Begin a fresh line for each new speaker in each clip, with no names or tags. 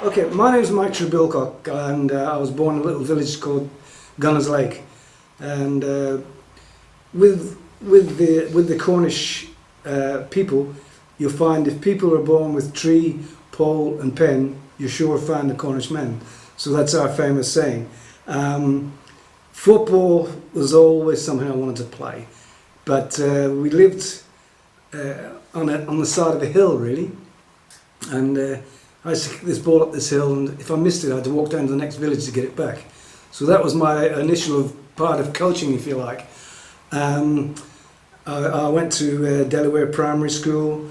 Okay, my name's Mike TREBILCOCK, and I was born in a little village called Gunners Lake. And with the Cornish people, you'll find if people are born with tree, pole and pen, you're sure to find the Cornish men. So that's our famous saying. Football was always something I wanted to play, but we lived on the side of a hill, really, and I used to kick this ball up this hill, and if I missed it, I had to walk down to the next village to get it back. So that was my initial part of coaching, if you like. I went to Delaware Primary School.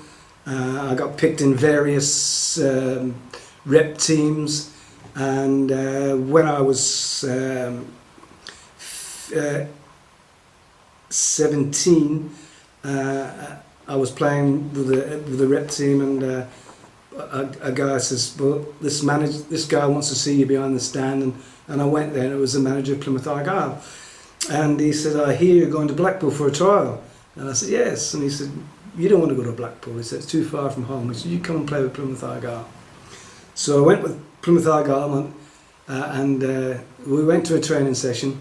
I got picked in various rep teams, and when I was 17, I was playing with the rep team, and a guy says, well, this guy wants to see you behind the stand, and I went there, and it was the manager of Plymouth Argyle, and he said, I hear you're going to Blackpool for a trial. And I said, yes. And he said, you don't want to go to Blackpool. He said, it's too far from home. He said, you come and play with Plymouth Argyle. So I went with Plymouth Argyle, and we went to a training session,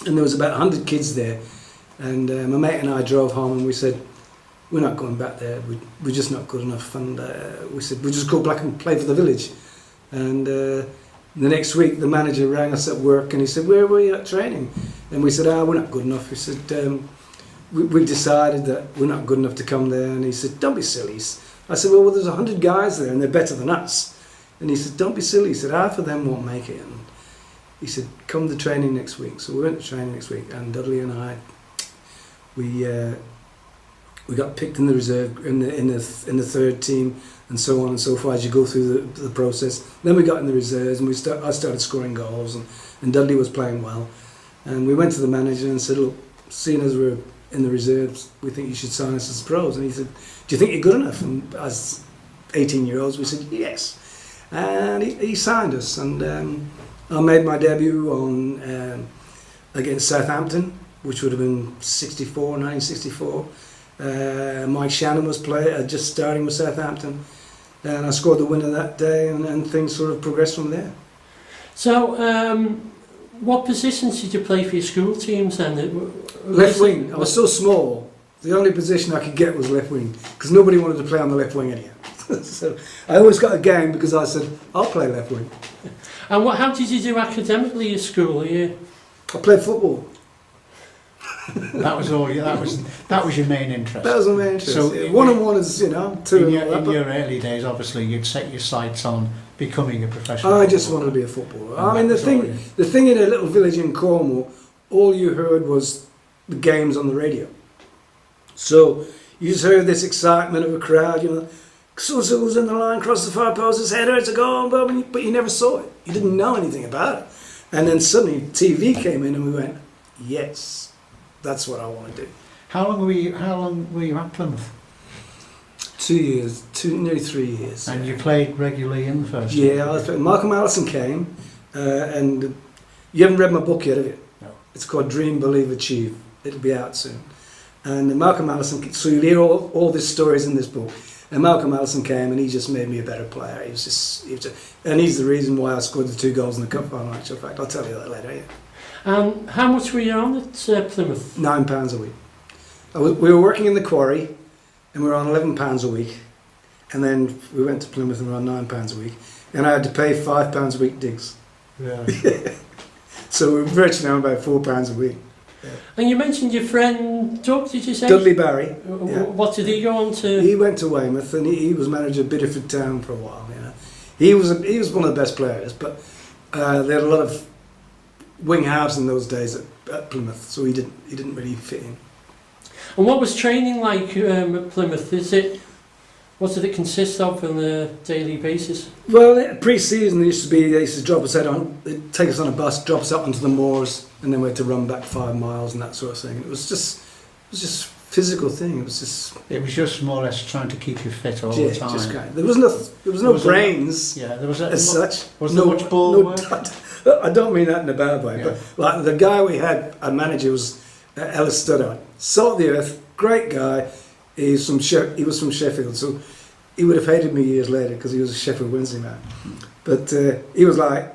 and there was about 100 kids there, and my mate and I drove home, and we said, we're not going back there, we're just not good enough, and we said, we'll just go back and play for the village. And the next week the manager rang us at work, and he said, where were you at training? And we said, we're not good enough. He said, we decided that we're not good enough to come there. And he said, don't be silly. I said, well, there's 100 guys there and they're better than us. And he said, don't be silly. He said, half of them won't make it. And he said, come to training next week. So we went to training next week, and Dudley and I, we got picked in the reserve, in the third team, and so on and so forth as you go through the process. Then we got in the reserves, and I started scoring goals, and Dudley was playing well. And we went to the manager and said, look, seeing as we're in the reserves, we think you should sign us as pros. And he said, do you think you're good enough? And as 18-year-olds, we said, yes. And he signed us, and I made my debut on against Southampton, which would have been 1964. Mike Shannon was just starting with Southampton, and I scored the winner that day, and things sort of progressed from there.
So, what positions did you play for your school teams then?
Left wing. I was so small, the only position I could get was left wing, because nobody wanted to play on the left wing anyhow. So I always got a game because I said, I'll play left wing.
And how did you do academically at school? I
played football.
That was all. That was your main interest.
That was my main interest. So yeah. One-on-one is, two.
In your early days, obviously, you'd set your sights on becoming a professional.
I just wanted to be a footballer. I mean, the thing in a little village in Cornwall, all you heard was the games on the radio. So you just heard this excitement of a crowd, so-and-so was in the line, crossed the far post, his header, it's a goal, but you never saw it. You didn't know anything about it. And then suddenly TV came in, and we went, yes. That's what I want to do.
How long were you at Plymouth?
2 years, nearly 3 years.
And you played regularly in the first
year? Yeah, Malcolm Allison came, and you haven't read my book yet, have you?
No.
It's called Dream, Believe, Achieve. It'll be out soon. And Malcolm Allison, so you'll hear all these stories in this book. And Malcolm Allison came, and he just made me a better player. And he's the reason why I scored the 2 goals in the cup final, actual fact. I'll tell you that later, yeah.
How much were you on at Plymouth?
£9 a week. We were working in the quarry, and we were on £11 a week. And then we went to Plymouth, and we were on £9 a week. And I had to pay £5 a week digs.
Yeah.
So we were virtually on about £4 a week.
Yeah. And you mentioned your friend Doug, did you say?
Dudley Barry.
Yeah. What did he go on to?
He went to Weymouth, and he was manager of Bideford Town for a while. He was one of the best players, but they had a lot of wing halves in those days at Plymouth, so he didn't really fit in.
And what was training like at Plymouth? What did it consist of on a daily basis?
Well, pre-season they used to drop us out they'd take us on a bus, drop us out onto the moors, and then we had to run back 5 miles and that sort of thing. It was just physical thing. It was just
more or less trying to keep you fit all the time.
Just kind of, there was no brains.
There was
as such.
Was there much ball work?
I don't mean that in a bad way, but like the guy we had, our manager was Ellis Studdard, salt of the earth, great guy. He was from Sheffield, so he would have hated me years later because he was a Sheffield Wednesday man. But he was like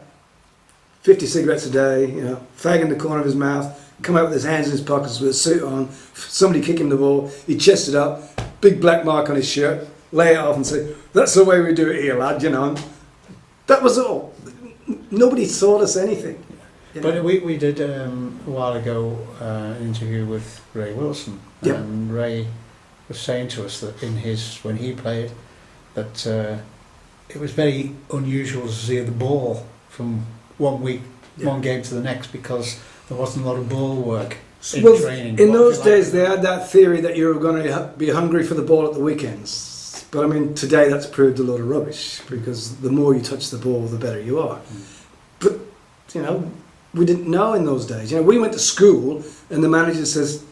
50 cigarettes a day, you know, fag in the corner of his mouth, come out with his hands in his pockets with a suit on, somebody kick him the ball, he'd chest it up, big black mark on his shirt, lay it off and say, that's the way we do it here, lad, you know. That was all. Nobody taught us anything. You know?
But we did a while ago an interview with Ray Wilson,
Yep.
and Ray was saying to us that when he played, that it was very unusual to see the ball from one week, one game to the next, because there wasn't a lot of ball work in training.
In those days, they had that theory that you were going to be hungry for the ball at the weekends. But I mean, today that's proved a load of rubbish, because the more you touch the ball, the better you are. But, you know, we didn't know in those days. You know, we went to school and the manager says,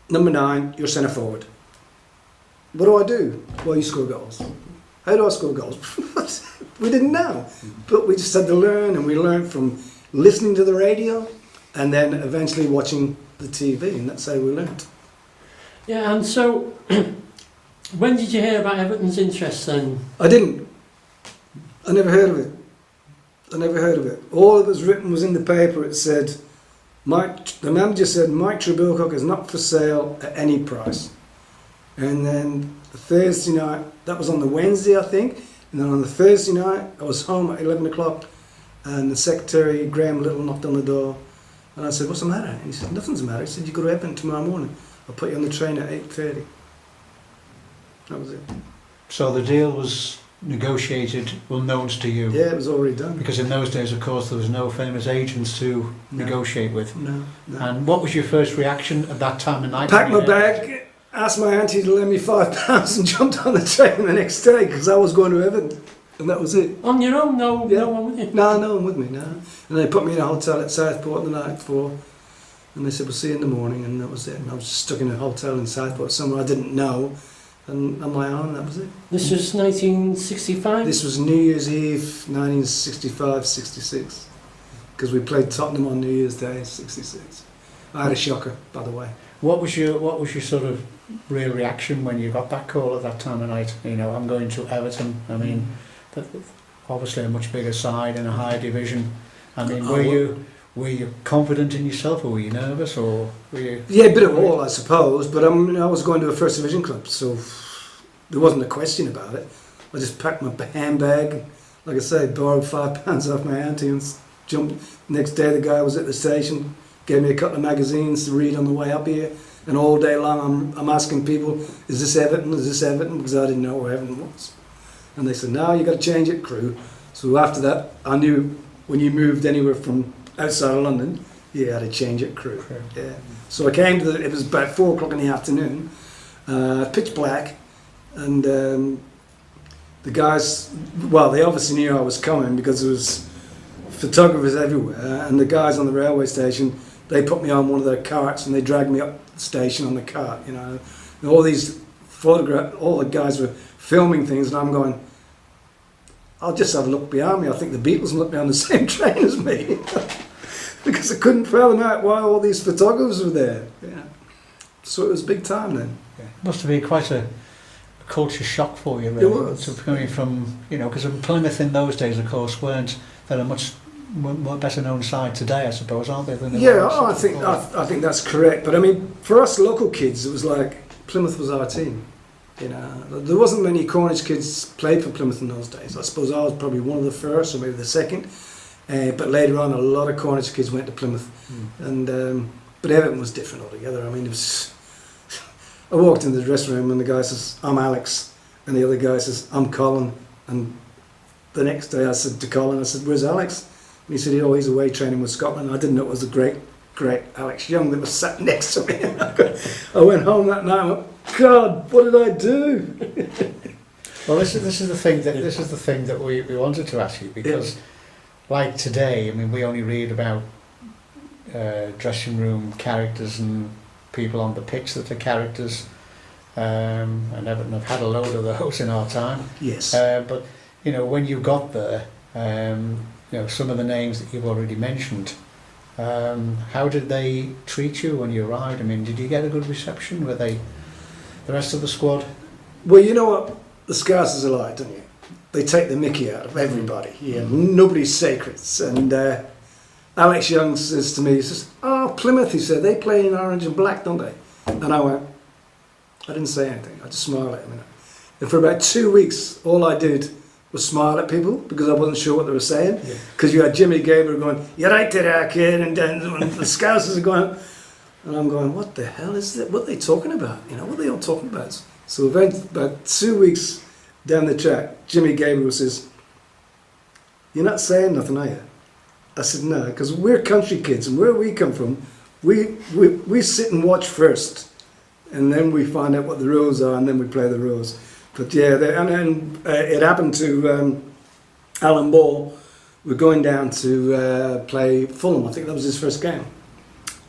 number 9, you're centre forward. What do I do? Well, you score goals. How do I score goals? We didn't know. But we just had to learn, and we learned from listening to the radio and then eventually watching the TV, and that's how we learned.
Yeah, and so when did you hear about Everton's interest then?
I didn't. I never heard of it. I never heard of it. All that was written was in the paper. It said, the manager said, Mike TREBILCOCK is not for sale at any price. And then the Thursday night, that was on the Wednesday, I think. And then on the Thursday night, I was home at 11 o'clock, and the secretary, Graham Little, knocked on the door. And I said, what's the matter? And he said, nothing's the matter. He said, you go to Everton tomorrow morning. I'll put you on the train at 8:30. That was it.
So the deal was negotiated, known to you?
Yeah, it was already done.
Because in those days, of course, there was no famous agents to negotiate with.
No.
And what was your first reaction at that time of night?
Packed my bag, asked my auntie to lend me £5 and jumped on the train the next day because I was going to Everton. And that was it.
On your own? No one with you?
No one with me, no. And they put me in a hotel at Southport the night before. And they said, we'll see you in the morning. And that was it. And I was just stuck in a hotel in Southport, somewhere I didn't know. And on my own, that was it.
This was 1965?
This was New Year's Eve, 1965-66. Because we played Tottenham on New Year's Day, 66. I had a shocker, by the way.
What was your sort of real reaction when you got that call at that time of night? You know, I'm going to Everton. I mean, obviously a much bigger side in a higher division. I mean, were you confident in yourself, or were you nervous, or were you? Yeah,
a bit of all, I suppose. But I was going to a first division club, so there wasn't a question about it. I just packed my handbag, like I say, borrowed £5 off my auntie and jumped. Next day, the guy was at the station, gave me a couple of magazines to read on the way up here, and all day long I'm asking people, "Is this Everton? Is this Everton?" Because I didn't know where Everton was. And they said, "No, you got to change it, crew." So after that, I knew when you moved anywhere from outside of London, you had to change it, crew. Yeah. So I came to it was about 4 o'clock in the afternoon, pitch black, and the guys, well, they obviously knew I was coming because there was photographers everywhere, and the guys on the railway station, they put me on one of their carts and they dragged me up the station on the cart, you know. And all the guys were filming things, and I'm going, I'll just have a look behind me. I think the Beatles must be on the same train as me. Because I couldn't fathom out why all these photographers were there. Yeah. So it was big time then.
Yeah. Must have been quite a culture shock for you, really.
It was.
So coming from, you know, because Plymouth in those days, of course, they're a much more better known side today, I suppose, aren't they? Than they were
I think that's correct. But I mean, for us local kids, it was like Plymouth was our team. You know, there wasn't many Cornish kids played for Plymouth in those days. I suppose I was probably one of the first, or maybe the second. But later on, a lot of Cornish kids went to Plymouth, and but Everton was different altogether. I mean, it was. I walked into the dressing room and the guy says, "I'm Alex," and the other guy says, "I'm Colin." And the next day, I said to Colin, I said, "Where's Alex?" And he said, "Oh, he's away training with Scotland." I didn't know it was the great Alex Young that was sat next to me. I went home that night and went, God, what did I do?
Well, this is the thing that we wanted to ask you, because like today, I mean, we only read about dressing room characters and people on the pitch that are characters, and Everton have had a load of those in our time.
Yes.
But you know, when you got there, you know, some of the names that you've already mentioned, how did they treat you when you arrived? I mean, did you get a good reception? Were they the rest of the squad?
Well, you know what? the Scousers are like, don't you? They take the mickey out of everybody. Yeah, nobody's sacred. And Alex Young says to me, he says, "Oh, Plymouth," he said, "they play in orange and black, don't they?" And I went, I didn't say anything. I just smiled at him. And for about 2 weeks, all I did was smile at people because I wasn't sure what they were saying. Because you had Jimmy Gabriel going, "You're right there, kid," and then the Scousers are going, and I'm going, "What the hell is that? What are they talking about? You know, what are they all talking about?" So about 2 weeks down the track, Jimmy Gabriel says, "You're not saying nothing, are you?" I said, "No, because we're country kids, and where we come from, we sit and watch first, and then we find out what the rules are, and then we play the rules." But yeah, it happened to Alan Ball. We're going down to play Fulham. I think that was his first game,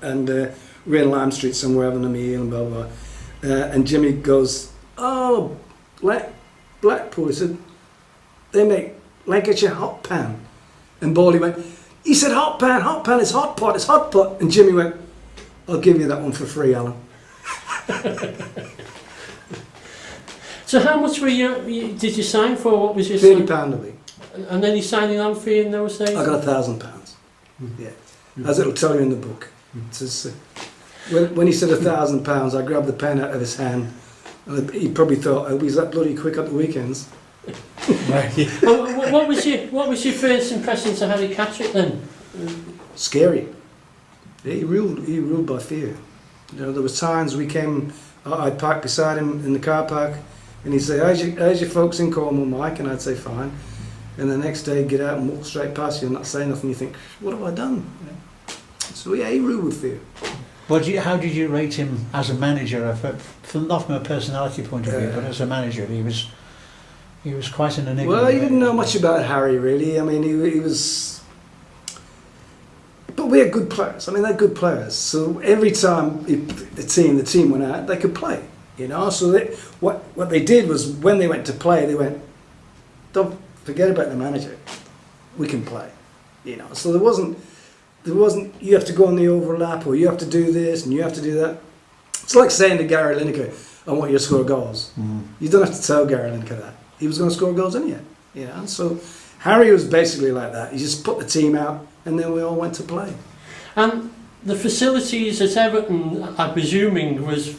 and we're in Lime Street somewhere having a meal and blah blah. And Jimmy goes, "Oh, Blackpool." He said, "They make Lancashire hot pan." And Bally went, "He said hot pan, it's hot pot, it's hot pot." And Jimmy went, "I'll give you that one for free, Alan."
So how much did you sign for? What was your
£30 a week.
And then you signing on fee in those days?
I got £1,000. Yeah, as it'll tell you in the book. It says, when he said £1,000, I grabbed the pen out of his hand, and he probably thought, "Oh, he's that bloody quick on the weekends."
What was your first impression to Harry Catterick then?
Scary. Yeah, he ruled by fear. You know, there was times I'd park beside him in the car park, and he'd say, how's your folks in Cornwall, Mike?" And I'd say, "Fine." And the next day, he'd get out and walk straight past you and not say nothing. You think, "What have I done?" You know? So yeah, he ruled with fear.
How did you rate him as a manager? Not from a personality point of view, but as a manager, he was quite an enigma.
Well, you didn't know much about Harry, really. I mean, he was... But we had good players. I mean, they're good players. So every time the team went out, they could play, you know. So what they did was, when they went to play, they went, "Don't forget about the manager. We can play," you know. So there wasn't, you have to go on the overlap, or you have to do this, and you have to do that. It's like saying to Gary Lineker, "I want you to score goals." You don't have to tell Gary Lineker that. He was going to score goals anyway, you know. So Harry was basically like that. He just put the team out, and then we all went to play.
And the facilities at Everton, I'm presuming, was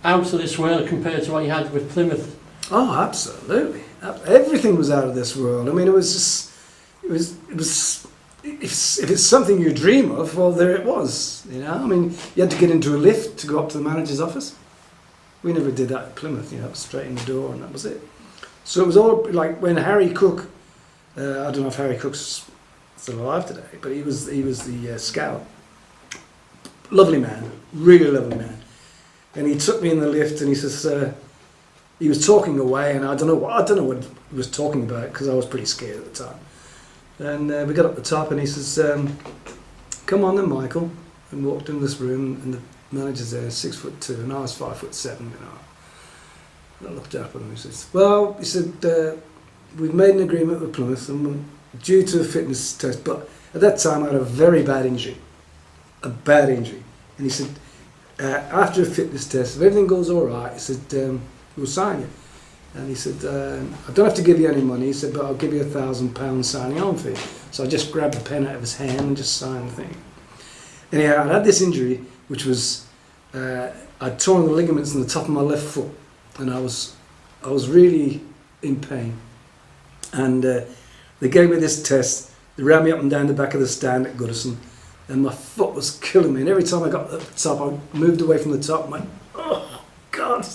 out of this world compared to what you had with Plymouth.
Oh, absolutely. Everything was out of this world. I mean, it was just, if it's something you dream of, well, there it was, you know. I mean, you had to get into a lift to go up to the manager's office. We never did that at Plymouth, you know. It was straight in the door, and that was it. So it was all like when Harry Cook, I don't know if Harry Cook's still alive today, but he was the scout. Lovely man, really lovely man. And he took me in the lift, and he says, he was talking away, and I don't know what he was talking about, because I was pretty scared at the time. And we got up the top, and he says, "Come on then, Michael," and walked in this room, and the manager's there, 6'2", and I was 5'7", you know. And I looked up at him, and he says, "Well," he said, "we've made an agreement with Plymouth, and we're due to a fitness test, but at that time I had a very bad injury. And he said, after a fitness test, if everything goes all right," he said, "we'll sign you." And he said, "I don't have to give you any money," he said, "but I'll give you £1,000 signing on fee." So I just grabbed the pen out of his hand and just signed the thing. Anyhow, I had this injury, which was, I'd torn the ligaments in the top of my left foot, and I was really in pain. And they gave me this test. They ran me up and down the back of the stand at Goodison, and my foot was killing me. And every time I got to the top, I moved away from the top and went, "Oh, God."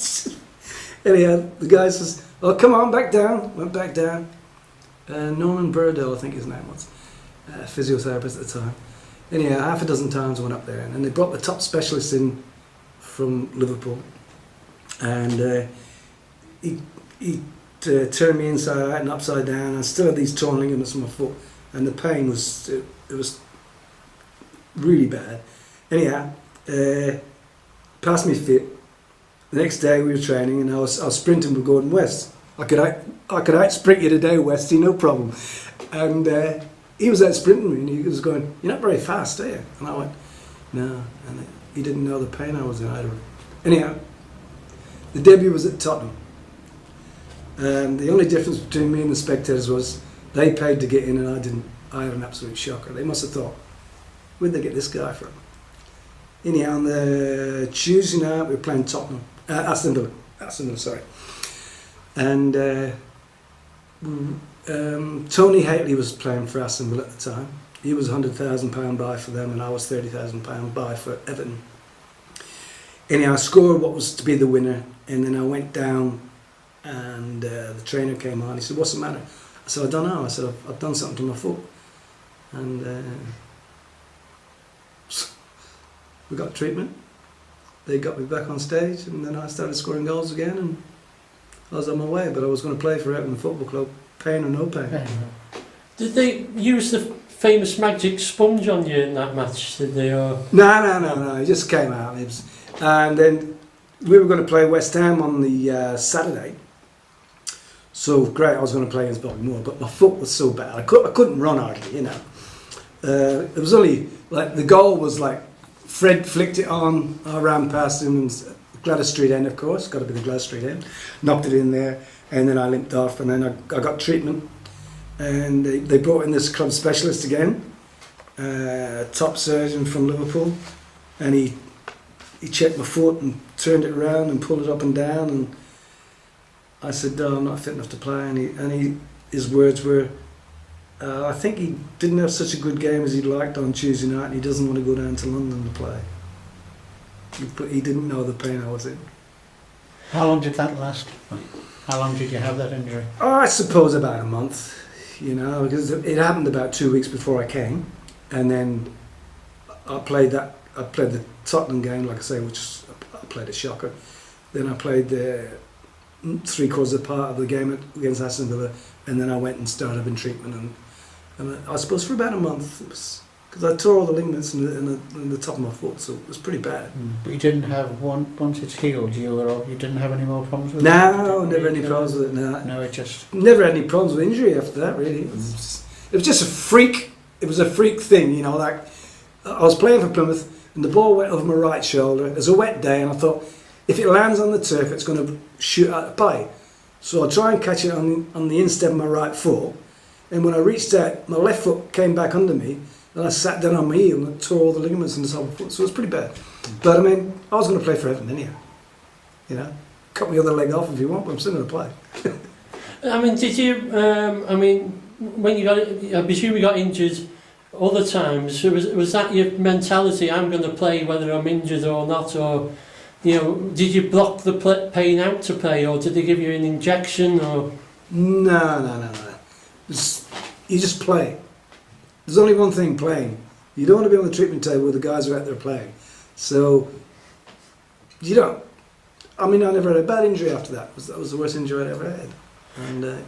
Anyhow, the guy says, "Oh, come on, back down." Went back down. Norman Burdell, I think his name was, physiotherapist at the time. Anyhow, half a dozen times I went up there, and they brought the top specialist in from Liverpool. And he turned me inside out and upside down. I still had these torn ligaments in my foot, and the pain was, it was really bad. Anyhow, passed me fit. The next day we were training, and I was sprinting with Gordon West. I could out sprint you today, Westy, no problem. And he was out sprinting me, and he was going, "You're not very fast, are you?" And I went, "No." And he didn't know the pain I was in either. Anyhow, the debut was at Tottenham. The only difference between me and the spectators was they paid to get in and I didn't. I had an absolute shocker. They must have thought, where'd they get this guy from? Anyhow, on the Tuesday night we were playing Tottenham, Aston Villa, sorry. And Tony Haley was playing for Aston Villa at the time. He was £100,000 buy for them and I was £30,000 buy for Everton. Anyhow, I scored what was to be the winner, and then I went down and the trainer came on. He said, "What's the matter?" I said, "I don't know." I said, I've done something to my foot. And we got treatment. They got me back on stage, and then I started scoring goals again, and I was on my way. But I was going to play for Everton Football Club, pain or no pain.
Did they use the famous magic sponge on you in that match? Did they?
No. It just came out. And then we were going to play West Ham on the Saturday. So great, I was going to play against Bobby Moore, but my foot was so bad. I couldn't run hardly, you know. It was only like the goal was like Fred flicked it on. I ran past him, and Gladys Street end, of course, got to be the Gladys Street end. Knocked it in there, and then I limped off, and then I got treatment. And they brought in this club specialist again, top surgeon from Liverpool, and he checked my foot and turned it around and pulled it up and down, and I said, "No, I'm not fit enough to play." And his words were, "I think he didn't have such a good game as he'd liked on Tuesday night, and he doesn't want to go down to London to play." But he didn't know the pain I was in.
How long did that last? How long did you have that injury?
Oh, I suppose about a month, you know, because it happened about 2 weeks before I came, and then I played the Tottenham game, like I say, which I played a shocker. Then I played the 3/4 of part of the game against Aston Villa, and then I went and started in treatment, and I suppose for about a month, because I tore all the ligaments in the top of my foot, so it was pretty bad.
But you didn't have once it's healed, you didn't have any more problems with it?
No, never any problems with it. No,
it just
never had any problems with injury after that. Really, it was just a freak. It was a freak thing, you know. Like I was playing for Plymouth, and the ball went over my right shoulder. It was a wet day, and I thought, if it lands on the turf, it's going to shoot out of play. So I try and catch it on the instep of my right foot, and when I reached out, my left foot came back under me, and I sat down on my heel and tore all the ligaments in the top of the foot. So it was pretty bad. But I mean, I was going to play for Everton anyhow. You know, cut my other leg off if you want, but I'm still going to play.
I mean, did you? When you got, I presume you got injured other times. Was that your mentality? I'm going to play whether I'm injured or not, or you know, did you block the pain out to play, or did they give you an injection, or?
No. You just play. There's only one thing: playing. You don't want to be on the treatment table where the guys are out there playing. So you don't. I mean, I never had a bad injury after that. That was the worst injury I'd ever had. And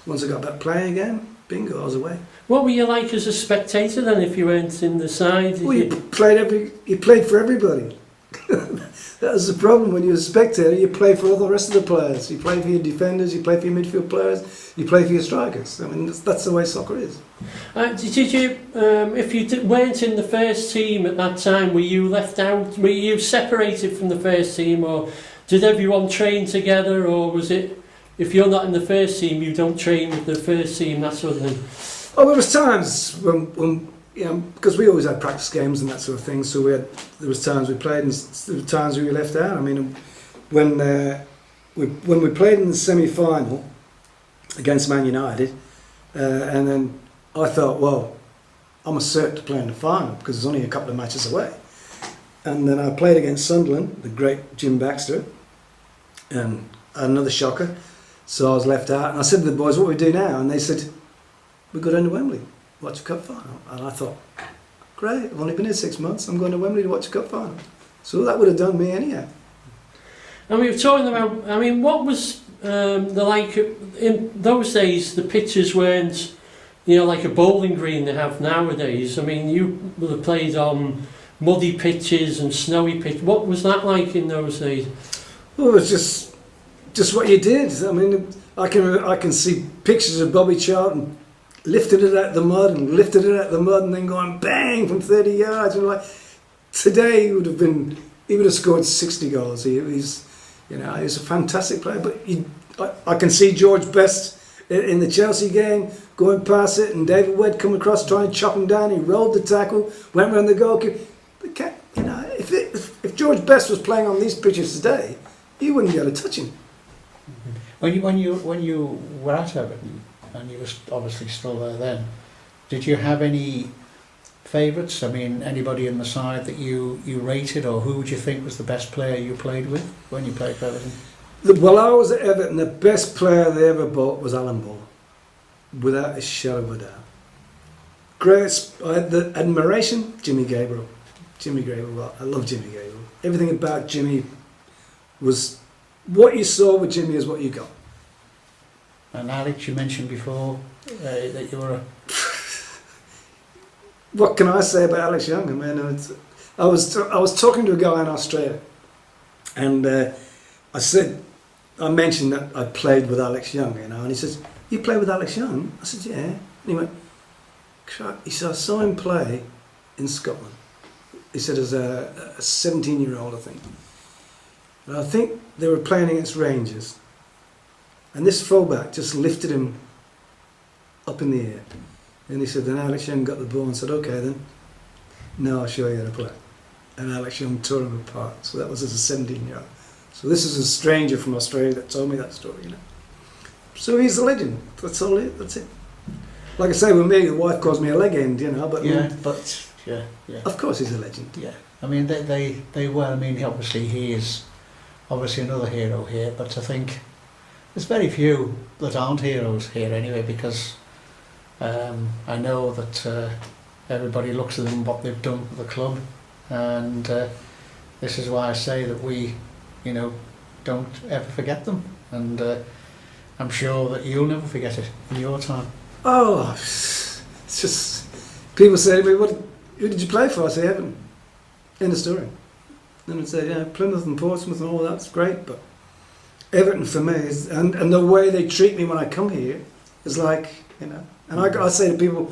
once I got back playing again, bingo, I was away.
What were you like as a spectator then, if you weren't in the side?
Well, you played for everybody. That was the problem when you're a spectator. You play for all the rest of the players. You play for your defenders. You play for your midfield players. You play for your strikers. I mean, that's the way soccer is.
Did you, if you weren't in the first team at that time, were you left out? Were you separated from the first team, or did everyone train together, or was it, if you're not in the first team, you don't train with the first team, that sort of thing?
Oh, there was times when you know, because we always had practice games and that sort of thing. So there was times we played and there were times we were left out. I mean, when we played in the semi-final against Man United, and then I thought, well, I'm a cert to play in the final because there's only a couple of matches away. And then I played against Sunderland, the great Jim Baxter, and another shocker. So I was left out, and I said to the boys, "What do we do now?" And they said, "We go down to Wembley, watch a cup final." And I thought, great, I've only been here 6 months, I'm going to Wembley to watch a cup final. So that would have done me anyhow.
And we were talking about, I mean, what was the like, in those days the pitches weren't, you know, like a bowling green they have nowadays. I mean, you would have played on muddy pitches and snowy pitches. What was that like in those days?
Well, it was just what you did. I mean, I can see pictures of Bobby Charlton lifted it out the mud and then going bang from 30 yards. And like today, he would have scored 60 goals. He's a fantastic player. But I can see George Best in the Chelsea game going past it, and David Webb come across trying to chop him down. He rolled the tackle, went round the goalkeeper. You know, if George Best was playing on these pitches today, you wouldn't be able to touch him.
When you were at Everton, and you were obviously still there then, did you have any favourites? I mean, anybody in the side that you rated, or who would you think was the best player you played with when you played for Everton?
While I was at Everton, the best player they ever bought was Alan Ball, without a shadow of a doubt. Great, I had the admiration, Jimmy Gabriel. Jimmy Gabriel, I love Jimmy Gabriel. Everything about Jimmy was, what you saw with Jimmy is what you got.
And Alex, you mentioned before that you were a...
What can I say about Alex Young? I mean, I was talking to a guy in Australia, and I mentioned that I played with Alex Young, you know, and he says, "You played with Alex Young?" I said, "Yeah." And he went, he said, "I saw him play in Scotland." He said, as a 17-year-old, I think. And I think they were playing against Rangers, and this fullback just lifted him up in the air. And he said, then Alex Young got the ball and said, "Okay then, now I'll show you how to play." And Alex Young tore him apart. So that was as a 17-year-old. So this is a stranger from Australia that told me that story, you know. So he's a legend. That's all it. That's it. Like I say, with me, the wife calls me a legend, you know. But
yeah.
Of course, he's a legend.
Yeah. I mean, they were. I mean, obviously, he is obviously another hero here. But I think there's very few that aren't heroes here anyway, because I know that everybody looks at them, what they've done for the club, and this is why I say that we, you know, don't ever forget them, and I'm sure that you'll never forget it in your time.
Oh, it's just, people say to me, who did you play for? I say, Everton. End of story. Then I'd say, yeah, Plymouth and Portsmouth and all that's great, but Everton for me is, and the way they treat me when I come here is like, you know. And I say to people,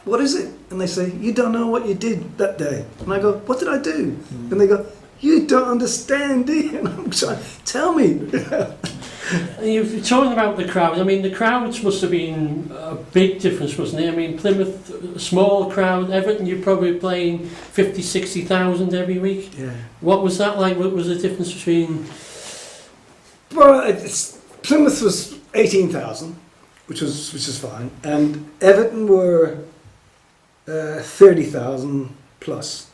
what is it? And they say, you don't know what you did that day. And I go, what did I do? And they go, you don't understand, do you? And I'm trying, tell me.
You're talking about the crowd. I mean, the crowds must have been a big difference, wasn't it? I mean, Plymouth, a small crowd. Everton, you're probably playing 50, 60,000 every week.
Yeah.
What was that like? What was the difference between...
Well, Plymouth was 18,000. Which is fine, and Everton were 30,000 plus.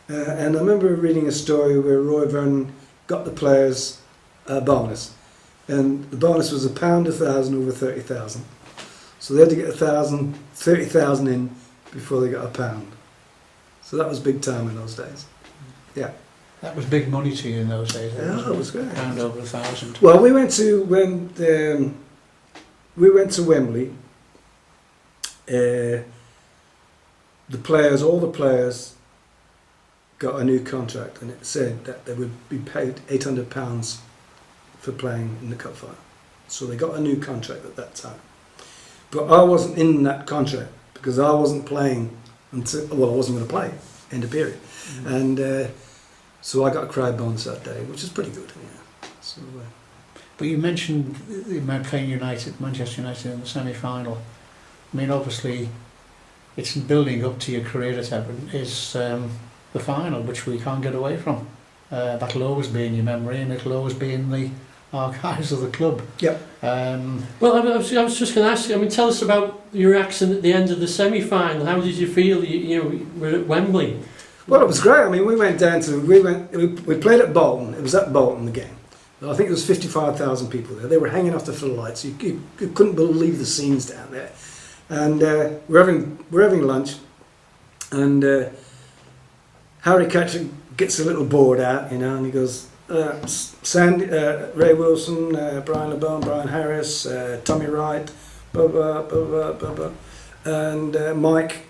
And I remember reading a story where Roy Vernon got the players a bonus, and the bonus was £1 a thousand over 30,000. So they had to get 30,000 in before they got £1. So that was big time in those days. Yeah.
That was big money to you in those days.
Yeah, it was great.
£1 over 1,000.
Well, we went to Wembley. All the players got a new contract, and it said that they would be paid £800 for playing in the cup final. So they got a new contract at that time. But I wasn't in that contract because I wasn't playing until, well, I wasn't going to play, end of period. And so I got a crowd bonus that day, which is pretty good. Yeah. So,
but you mentioned playing Manchester United in the semi-final. I mean, obviously, it's building up to your career at Everton is the final, which we can't get away from. That'll always be in your memory, and it'll always be in the archives of the club.
Yep.
Well, I was just going to ask you. I mean, tell us about your reaction at the end of the semi-final. How did you feel? You were at Wembley.
Well, it was great. I mean, we played at Bolton. It was at Bolton, the game. I think there was 55,000 people there. They were hanging off the floodlights. You couldn't believe the scenes down there. And we're having lunch, and Harry Catcher gets a little board out, you know, and he goes, Ray Wilson, Brian LeBone, Brian Harris, Tommy Wright, blah blah blah blah blah blah, and Mike,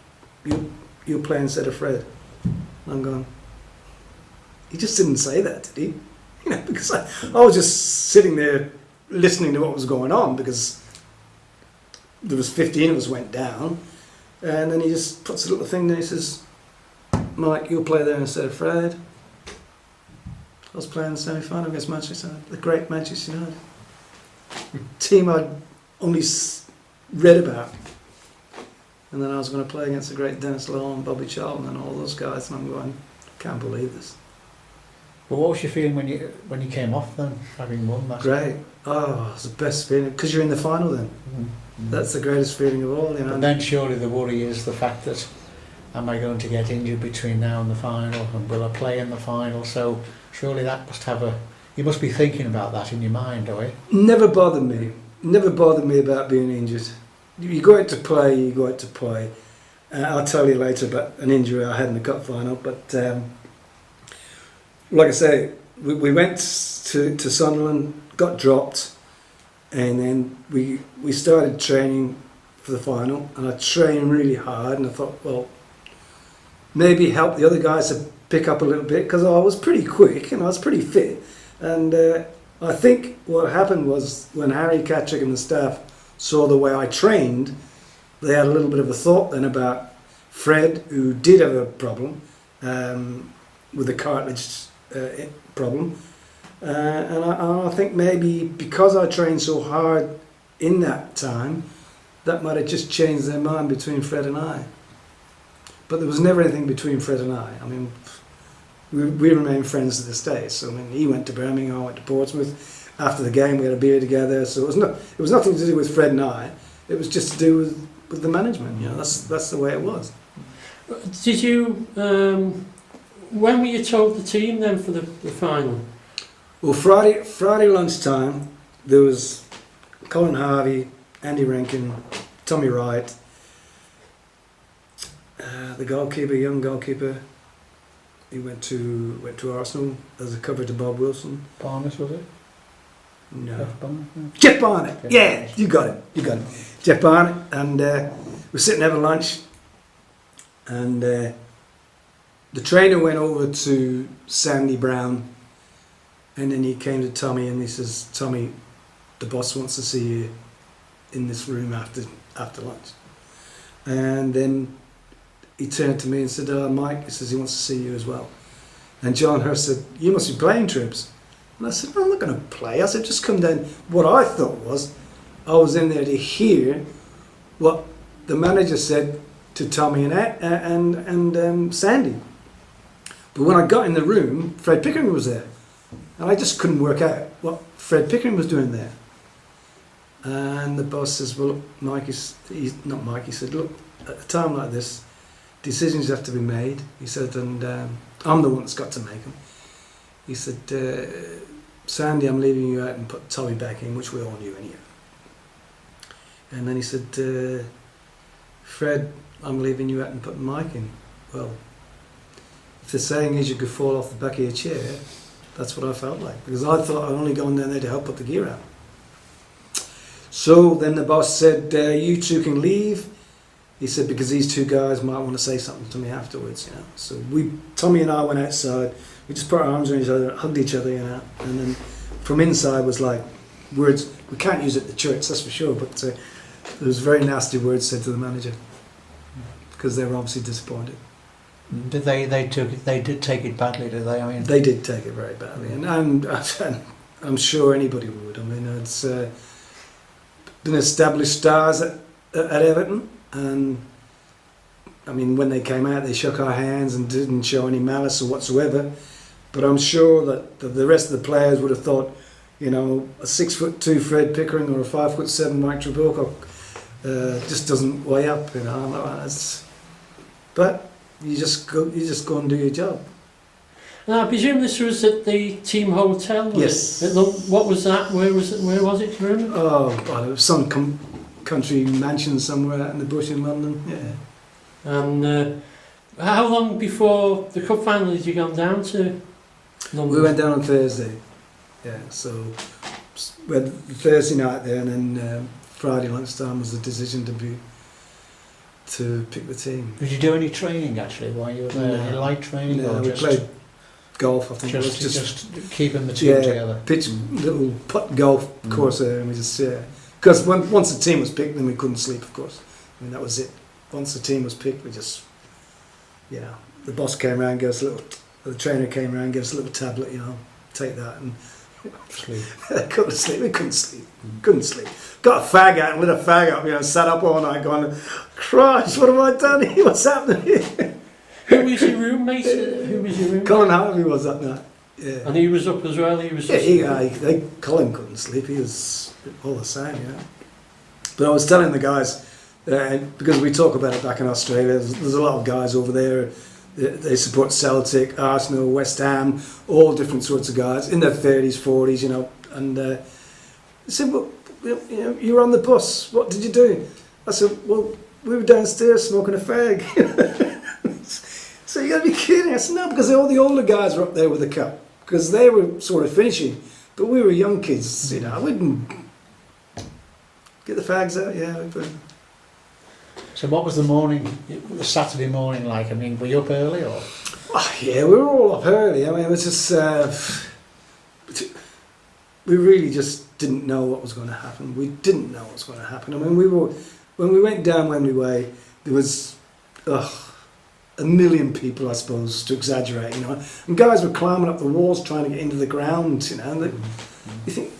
you're playing instead of Fred. And I'm going, he just didn't say that, did he? You know, because I was just sitting there listening to what was going on, because there was 15 of us went down, and then he just puts a little thing there. He says, "Mike, you'll play there instead of Fred." I was playing the semi-final against Manchester United, the great Manchester United. team I'd only read about. And then I was going to play against the great Dennis Law and Bobby Charlton and all those guys, and I'm going, can't believe this.
Well, what was your feeling when you came off then, having won that?
Great. Oh, it's the best feeling, because you're in the final then.
Mm-hmm.
That's the greatest feeling of all, you know.
But then surely the worry is the fact that, am I going to get injured between now and the final, and will I play in the final? So surely that must have you must be thinking about that in your mind, are you?
Never bothered me. Never bothered me about being injured. You go out to play, you go out to play. I'll tell you later about an injury I had in the cup final, but like I say, we went to Sunderland, got dropped, and then we started training for the final, and I trained really hard, and I thought, well, maybe help the other guys to pick up a little bit, because I was pretty quick and I was pretty fit. And I think what happened was when Harry Cattrick and the staff saw the way I trained, they had a little bit of a thought then about Fred, who did have a problem with the cartilage problem. And I think maybe because I trained so hard in that time, that might have just changed their mind between Fred and I. But there was never anything between Fred and I. I mean, we remain friends to this day. So I mean, he went to Birmingham, I went to Portsmouth. After the game, we had a beer together. So it was nothing to do with Fred and I. It was just to do with the management. You know, that's the way it was.
Did you? When were you told the team then for the final?
Well, Friday lunchtime, there was Colin Harvey, Andy Rankin, Tommy Wright, the goalkeeper, young goalkeeper. He went to Arsenal as a cover to Bob Wilson.
Barnes, was it?
No.
Jeff Barnes? No.
Jeff Barnett. Yeah, you got it. Jeff Barnett, and we're sitting having lunch, and the trainer went over to Sandy Brown, and then he came to Tommy and he says, "Tommy, the boss wants to see you in this room after lunch." And then he turned to me and said, "Mike," he says, "he wants to see you as well." And John Hurst said, "You must be playing, Tribs." And I said, "No, I'm not going to play." I said, "Just come down." What I thought was, I was in there to hear what the manager said to Tommy and Sandy. But when I got in the room, Fred Pickering was there. And I just couldn't work out what Fred Pickering was doing there. And the boss says, "Well, look, Mike," he said, "Look, at a time like this, decisions have to be made." He said, "And I'm the one that's got to make them." He said, "Sandy, I'm leaving you out and put Tommy back in," which we all knew anyhow. And then he said, "Fred, I'm leaving you out and putting Mike in." Well, if the saying is you could fall off the back of your chair, that's what I felt like, because I thought I'd only gone down there to help put the gear out. So then the boss said, "You two can leave." He said, "Because these two guys might want to say something to me afterwards, you know." So Tommy and I went outside. We just put our arms around each other, hugged each other, you know. And then from inside was like words we can't use at the church, that's for sure. But there was very nasty words said to the manager because they were obviously disappointed.
Did they did take it badly? Did they? I mean,
they did take it very badly, and I'm sure anybody would. I mean, it's been established stars at Everton, and I mean, when they came out, they shook our hands and didn't show any malice or whatsoever. But I'm sure that the rest of the players would have thought, you know, a 6'2" Fred Pickering or a 5'7" Mike TREBILCOCK just doesn't weigh up, you know. But you just go and do your job.
Now, I presume this was at the team hotel.
Yes.
What was that? Where was it? Where was it? Do you remember?
Oh, God, it was some country mansion somewhere out in the bush in London. Yeah.
And how long before the cup final did you go down to London?
We went down on Thursday. Yeah, so we had Thursday night there, and then Friday lunchtime was the decision to pick the team.
did you do any training actually while you were there?
No.
Any light training?
No,
or
we
just,
played golf. I think it was
just keeping the team together.
Pitch little putt golf course there, and we just because once the team was picked, then we couldn't sleep. Of course, I mean that was it. Once the team was picked, we just, you know, the boss came around, gave us the trainer came around, gave us a little tablet, you know, take that, and
Sleep.
I couldn't sleep. We couldn't sleep. Couldn't sleep. Got a fag out and lit a fag up. Sat up all night going, Christ, what have I done here? What's happening here?
Who was your roommate? Who was your roommate?
Colin Harvey was that night. Yeah.
And he was up as well. He was.
Yeah, Colin couldn't sleep. He was all the same, But I was telling the guys, because we talk about it back in Australia, there's a lot of guys over there. They support Celtic, Arsenal, West Ham, all different sorts of guys in their 30s, 40s, And they said, well, you were on the bus. What did you do? I said, well, we were downstairs smoking a fag. So you got to be kidding. I said, no, because all the older guys were up there with the cup because they were sort of finishing, but we were young kids. I wouldn't get the fags out. Yeah.
So what was the Saturday morning like? I mean, were you up early or?
Oh, yeah, we were all up early. I mean, it was just we really just didn't know what was going to happen. We didn't know what was going to happen. I mean, when we went down Wembley Way, there was a million people, I suppose, to exaggerate, and guys were climbing up the walls trying to get into the ground, and you think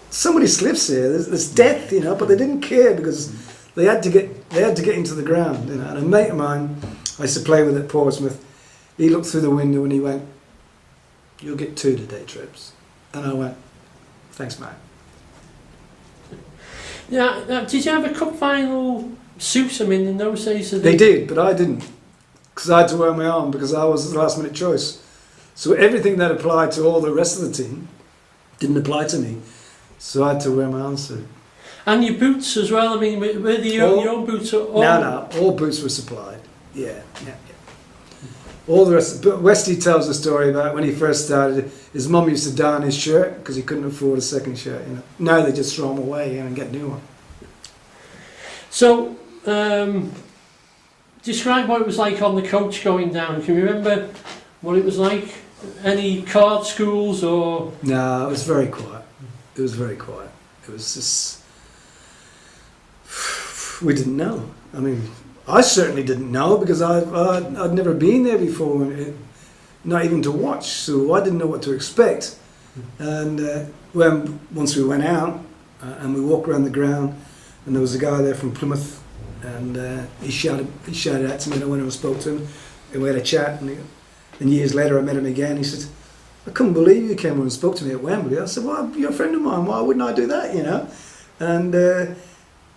somebody slips here, there's death, but they didn't care because they had to get into the ground, And a mate of mine I used to play with at Portsmouth, he looked through the window and he went, "You'll get 2 today, Trebs," and I went, "Thanks, mate."
Yeah. Did you have a cup final suit? I mean, in those days.
They did, but I didn't. Because I had to wear my arm because I was the last minute choice. So everything that applied to all the rest of the team didn't apply to me. So I had to wear my arm suit.
And your boots as well. I mean, were your own boots?
No, all boots were supplied. Yeah. All the rest. But Westy tells a story about when he first started, his mum used to darn his shirt because he couldn't afford a second shirt. Now they just throw them away and get a new one.
So, describe what it was like on the coach going down. Can you remember what it was like? Any card schools or? No,
it was very quiet. It was very quiet. It was just, we didn't know. I mean, I certainly didn't know because I'd never been there before, not even to watch, so I didn't know what to expect. And once we went out and we walked around the ground, and there was a guy there from Plymouth, and he shouted out to me, and I went and spoke to him, and we had a chat, and years later I met him again. He said, "I couldn't believe you came over and spoke to me at Wembley." I said, "Well, you're a friend of mine, why wouldn't I do that, And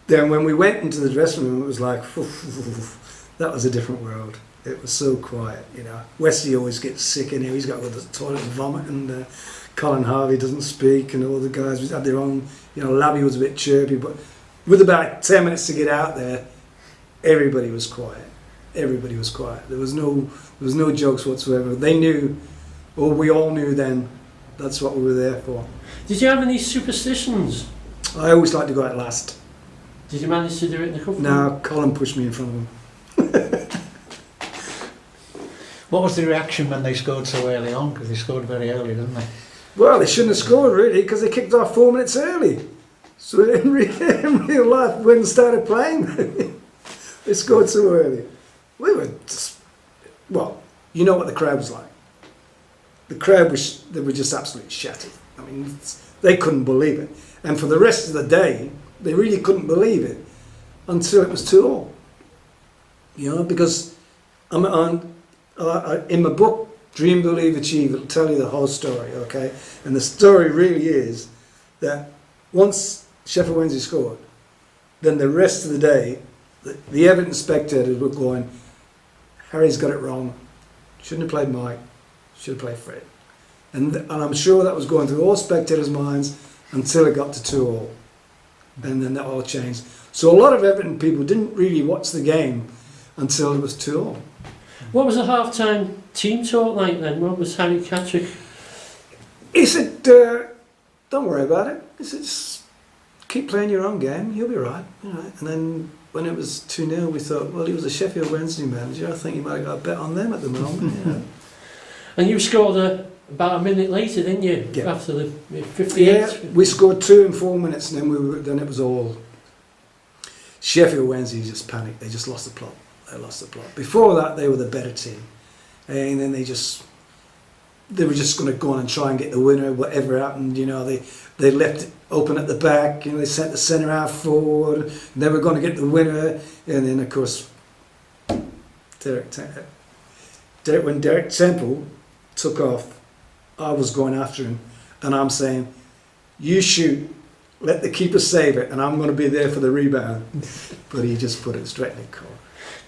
then when we went into the dressing room, it was like, that was a different world. It was so quiet, Westy always gets sick in here, he's got to go to the toilet and vomit, and Colin Harvey doesn't speak, and all the guys had their own, Labby was a bit chirpy, but with about 10 minutes to get out there, everybody was quiet. Everybody was quiet. There was no jokes whatsoever. They knew, or we all knew then, that's what we were there for.
Did you have any superstitions?
I always like to go out last.
Did you manage to do it in the cup?
No, Colin pushed me in front of him.
What was the reaction when they scored so early on? Because they scored very early, didn't they?
Well, they shouldn't have scored really because they kicked off 4 minutes early. So in real life, when they started playing, they scored so early. We were just, you know what the crowd was like. The crowd they were just absolutely shattered. I mean, they couldn't believe it. And for the rest of the day, they really couldn't believe it until it was 2-2. Because in my book, Dream, Believe, Achieve, it'll tell you the whole story, okay? And the story really is that once Sheffield Wednesday scored, then the rest of the day, the Everton spectators were going, "Harry's got it wrong. Shouldn't have played Mike. Should have played Fred." And I'm sure that was going through all spectators' minds until it got to 2-2. And then that all changed. So a lot of Everton people didn't really watch the game until it was 2-2.
What was the half-time team talk like then? What was Harry Catterick?
He said, "Don't worry about it." He said, "Just keep playing your own game. You'll be right." And then when it was 2-0, we thought, well, he was a Sheffield Wednesday manager. I think he might have got a bet on them at the moment.
And you scored about a minute later, didn't you?
Yeah.
After the 58.
Yeah, we scored 2 in 4 minutes, and then it was all Sheffield Wednesday just panicked. They just lost the plot. They lost the plot. Before that, they were the better team, and then they just they were just going to go on and try and get the winner, whatever happened. You know, they left it open at the back. You know, they sent the centre half forward. They were going to get the winner, and then of course, when Derek Temple took off, I was going after him, and I'm saying, "You shoot, let the keeper save it, and I'm going to be there for the rebound." But he just put it straight in the corner.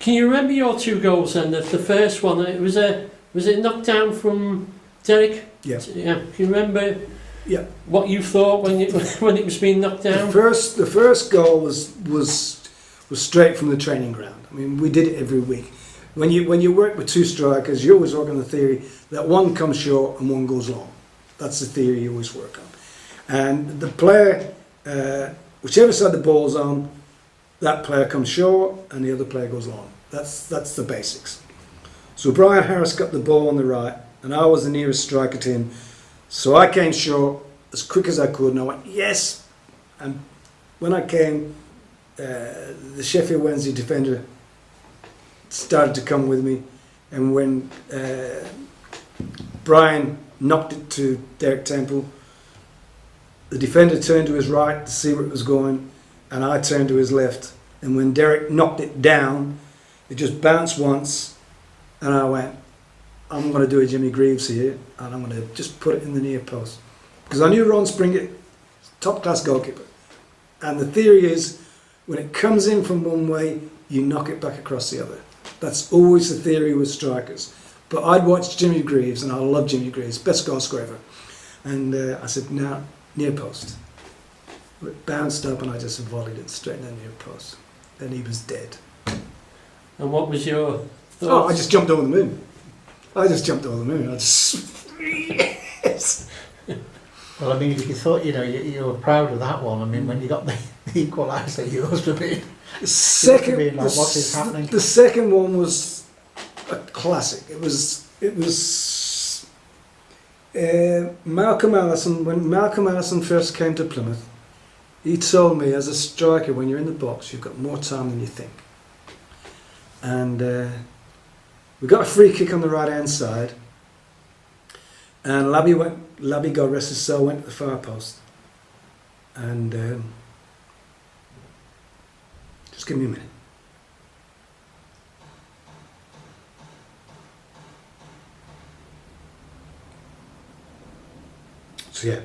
Can you remember your 2 goals then? The first one, was it knocked down from Derek?
Yeah.
Yeah. Can you remember?
Yeah.
What you thought when it was being knocked down?
The first goal was straight from the training ground. I mean, we did it every week. When you work with 2 strikers, you always work on the theory that one comes short and one goes long. That's the theory you always work on. And the player, whichever side the ball's on, that player comes short and the other player goes long. That's the basics. So Brian Harris got the ball on the right, and I was the nearest striker to him. So I came short as quick as I could, and I went, yes! And when I came, the Sheffield Wednesday defender started to come with me, and when Brian knocked it to Derek Temple, the defender turned to his right to see where it was going, and I turned to his left. And when Derek knocked it down, it just bounced once, and I went, I'm going to do a Jimmy Greaves here, and I'm going to just put it in the near post. Because I knew Ron Springett, top class goalkeeper. And the theory is, when it comes in from one way, you knock it back across the other. That's always the theory with strikers. But I'd watched Jimmy Greaves, and I love Jimmy Greaves, best goal scorer ever. And I said, now, near post. It bounced up, and I just volleyed it straight in the near post. And he was dead.
And what was your thoughts?
Oh, I just jumped over the moon. I just yes.
Well, I mean, if you thought, you were proud of that one, I mean, when you got the equaliser, you must have been...
The second,
like, what is happening?
The second one was a classic. It was Malcolm Allison. When Malcolm Allison first came to Plymouth, he told me, as a striker, when you're in the box, you've got more time than you think. And we got a free kick on the right hand side, and Labby, God rest his soul, went to the far post. And just give me a minute. So yeah,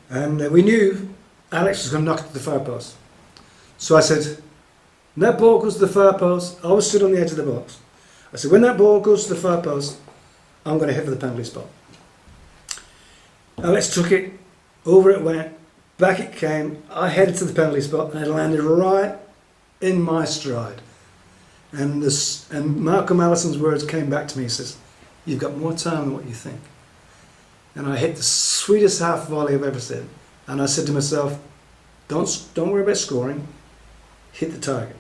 and we knew Alex was going to knock it to the far post. So I said, when that ball goes to the far post, I was stood on the edge of the box. I said, when that ball goes to the far post, I'm going to hit for the penalty spot. Alex took it, over it went, back it came, I headed to the penalty spot, and it landed right in my stride. And Malcolm Allison's words came back to me. He says, you've got more time than what you think. And I hit the sweetest half volley I've ever said. And I said to myself, don't worry about scoring, hit the target.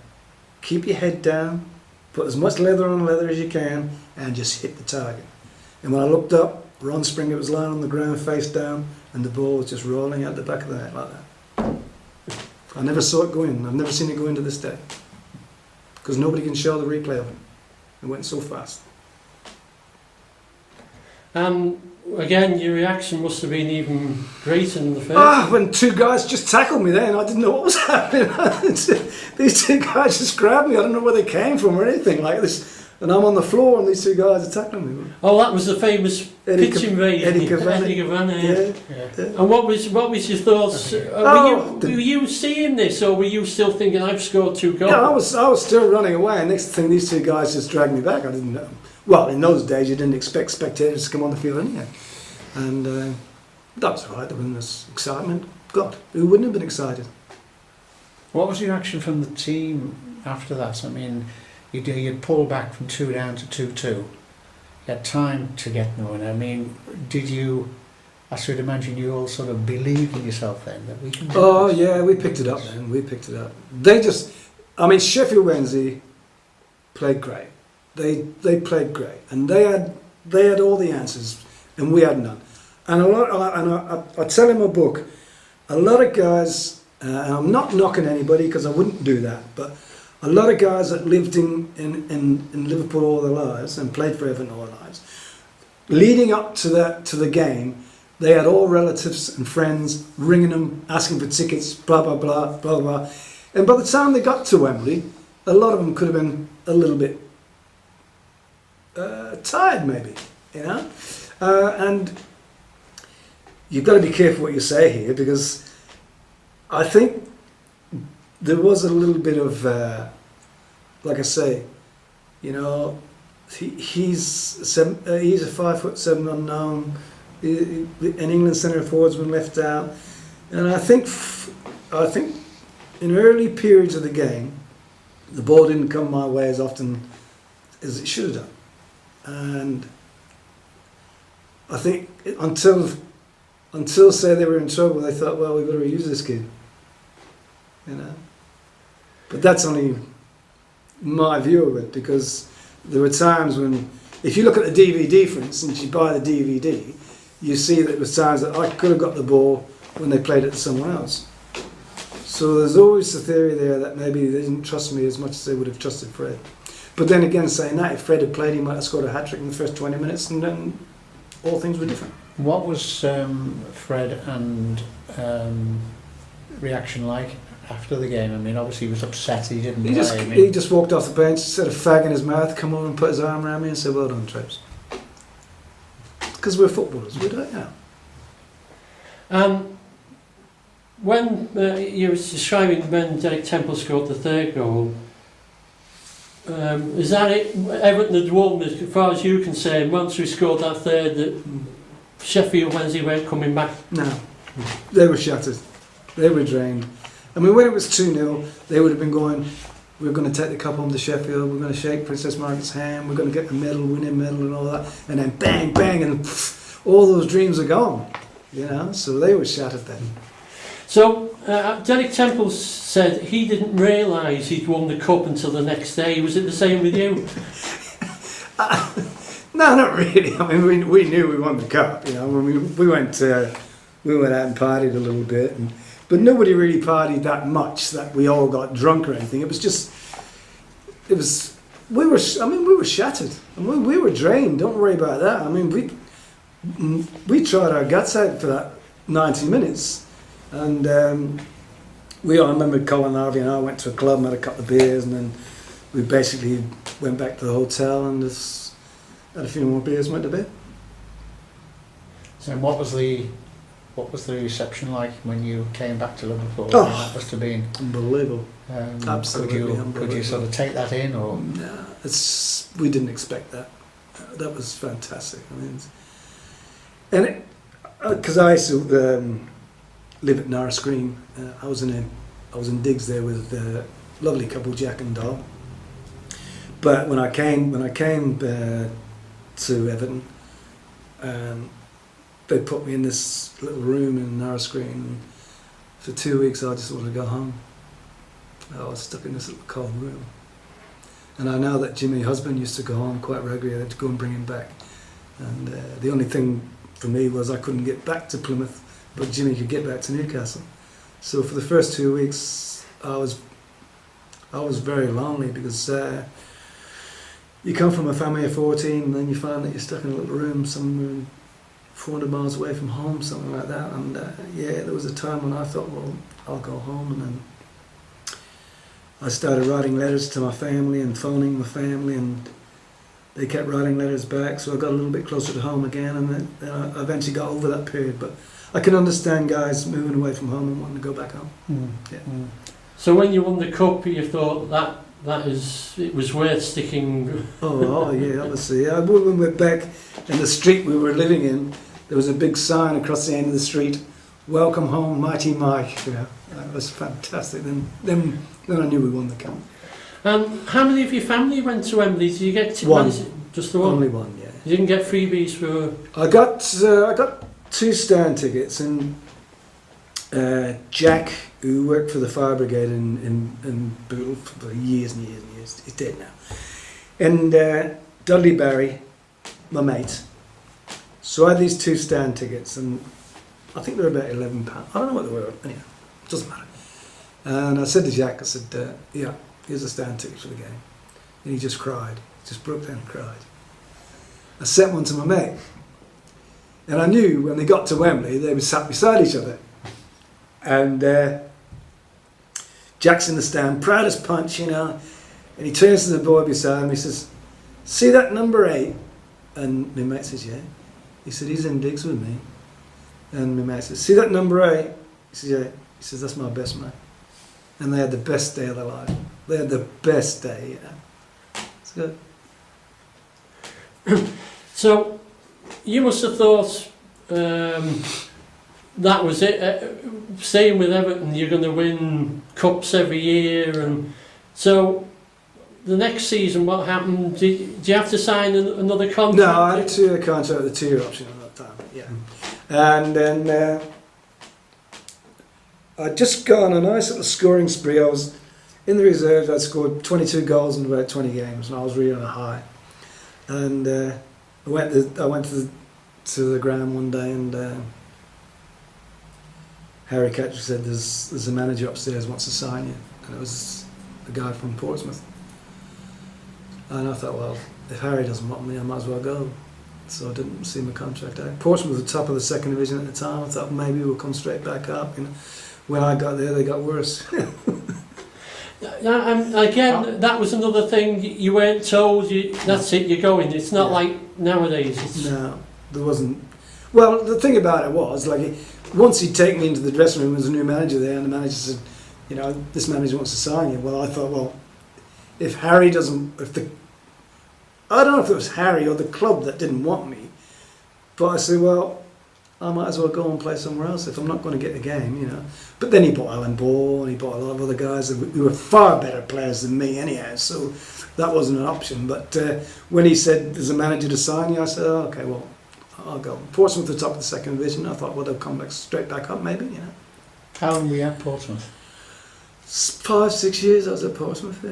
Keep your head down, put as much leather on leather as you can, and just hit the target. And when I looked up, Ron Springer was lying on the ground face down, and the ball was just rolling out the back of the net like that. I never saw it go in. I've never seen it go in to this day. Because nobody can show the replay of it. It went so fast.
Again, your reaction must have been even greater than the first.
When 2 guys just tackled me there, and I didn't know what was happening. These 2 guys just grabbed me. I don't know where they came from or anything like this. And I'm on the floor, and these 2 guys are tackling me.
Oh, that was the famous pitch invasion.
Eddie Cavani.
Yeah. And what was your thoughts? Were you seeing this, or were you still thinking, I've scored 2 goals?
No, I was still running away, and next thing, these 2 guys just dragged me back. I didn't know. Well, in those days, you didn't expect spectators to come on the field anyway. And that was all right. There was excitement. God, who wouldn't have been excited?
What was your reaction from the team after that? I mean, you'd pulled back from 2 down to 2-2. You had time to get going. I mean, did you, I should imagine you all sort of believed in yourself then, that we can do this?
Yeah, we picked it up then. We picked it up. Sheffield Wednesday played great. They played great. And they had all the answers, and we had none. And I tell in my book, a lot of guys, and I'm not knocking anybody because I wouldn't do that, but a lot of guys that lived in Liverpool all their lives and played for Everton all their lives, leading up to the game, they had all relatives and friends ringing them, asking for tickets, blah blah blah blah blah. And by the time they got to Wembley, a lot of them could have been a little bit tired, maybe, you know. And you've got to be careful what you say here, because I think there was a little bit of, like I say, you know, he's a 5'7" unknown. An England centre forward's been left out, and I think in early periods of the game, the ball didn't come my way as often as it should have done, and I think until say they were in trouble, they thought, well, we've got to reuse this kid, you know. But that's only my view of it, because there were times when, if you look at the DVD, for instance, you buy the DVD, you see that there was times that I could have got the ball when they played it to someone else. So there's always a theory there that maybe they didn't trust me as much as they would have trusted Fred. But then again, saying that, if Fred had played, he might have scored a hat-trick in the first 20 minutes, and then all things were different.
What was Fred and reaction like after the game? I mean, obviously he was upset he didn't play.
He just walked off the bench, said a fag in his mouth, come over and put his arm around me and said, well done, Trebs. Because we're footballers, we don't know.
When you were describing when Derek Temple scored the third goal, is that it? Everton had won, as far as you can say, once we scored that third, that Sheffield Wednesday weren't coming back?
No, they were shattered. They were drained. I mean, when it was 2-0, they would have been going, we're going to take the cup home to Sheffield, we're going to shake Princess Margaret's hand, we're going to get the medal, winning medal and all that, and then bang, bang, and all those dreams are gone, you know, so they were shattered then.
So, Derek Temple said he didn't realise he'd won the cup until the next day. Was it the same with you?
No, not really. I mean, we knew we won the cup, you know, when we went out and partied a little bit, but nobody really partied that much that we all got drunk or anything. It was we were shattered. I mean, we were drained. Don't worry about that. I mean, we tried our guts out for that 90 minutes. And I remember Colin Harvey and I went to a club and had a couple of beers, and then we basically went back to the hotel and just had a few more beers and went to bed.
So what was the reception like when you came back to Liverpool?
Oh,
that must have been
unbelievable. Absolutely unbelievable.
Could you sort of take that in, or?
No, we didn't expect that. That was fantastic. I mean, and because I used to live at Norris Green, I was in digs there with a lovely couple, Jack and Doll. But when I came to Everton, they put me in this little room in Norris Green. And for 2 weeks, I just wanted to go home. I was stuck in this little cold room. And I know that Jimmy, husband, used to go home quite regularly. I had to go and bring him back. And the only thing for me was I couldn't get back to Plymouth, but Jimmy could get back to Newcastle. So for the first 2 weeks, I was very lonely, because you come from a family of 14, and then you find that you're stuck in a little room somewhere 400 miles away from home, something like that. And there was a time when I thought, well, I'll go home. And then I started writing letters to my family and phoning my family, and they kept writing letters back, so I got a little bit closer to home again, and then I eventually got over that period. But I can understand guys moving away from home and wanting to go back home. Yeah.
So when you won the cup, you thought it was worth sticking.
Oh yeah, obviously. Yeah. When we went back in the street we were living in, there was a big sign across the end of the street, "Welcome home, Mighty Mike." You know, that was fantastic. Then I knew we won the cup.
How many of your family went to Wembley? Did you get
one?
Just the one.
Only one. Yeah.
You didn't get freebies for.
I got 2 stand tickets, and Jack, who worked for the fire brigade in Bootle for years and years and years, he's dead now, and Dudley Barry, my mate. So I had these 2 stand tickets, and I think they were about £11. I don't know what they were. Anyway, it doesn't matter. And I said to Jack, I said, yeah, here's a stand ticket for the game. And he just cried, just broke down and cried. I sent one to my mate, And I knew when they got to Wembley, they were sat beside each other. And Jack's in the stand, proud as punch, you know. And he turns to the boy beside him, he says, "See that number 8? And my mate says, "Yeah." He said, "He's in digs with me." And my mate says, "See that number 8? He says, "Yeah." He says, "That's my best mate." And they had the best day of their life. They had the best day, you know. It's good.
So, you must have thought that was it. Staying with Everton, you're going to win cups every year, and so the next season, what happened? Did you have to sign another contract?
No, I had a 2-year contract with a 2-year option at that time. Yeah, and then I'd just gone on a nice little scoring spree. I was in the reserves. I'd scored 22 goals in about 20 games, and I was really on a high. And I went to the ground one day, and Harry Catcher said, "There's a manager upstairs wants to sign you," and it was a guy from Portsmouth. And I thought, well, if Harry doesn't want me, I might as well go. So I didn't see my contract out. Portsmouth was the top of the second division at the time. I thought maybe we'll come straight back up. You know, when I got there, they got worse.
And again, that was another thing you weren't told. That's it. You're going. It's not like nowadays.
No, there wasn't. Well, the thing about it was, like, once he'd taken me into the dressing room, there was a new manager there, and the manager said, "You know, this manager wants to sign you." Well, I thought, well, if Harry doesn't, I don't know if it was Harry or the club that didn't want me, but I said, well, I might as well go and play somewhere else if I'm not going to get a game, you know. But then he bought Alan Ball, and he bought a lot of other guys who were far better players than me anyhow, so that wasn't an option. But when he said there's a manager to sign you, I said, oh, okay, well, I'll go. Portsmouth at the top of the second division. I thought, well, they'll come back straight back up maybe, you know.
How long were you at Portsmouth?
5-6 years I was at Portsmouth.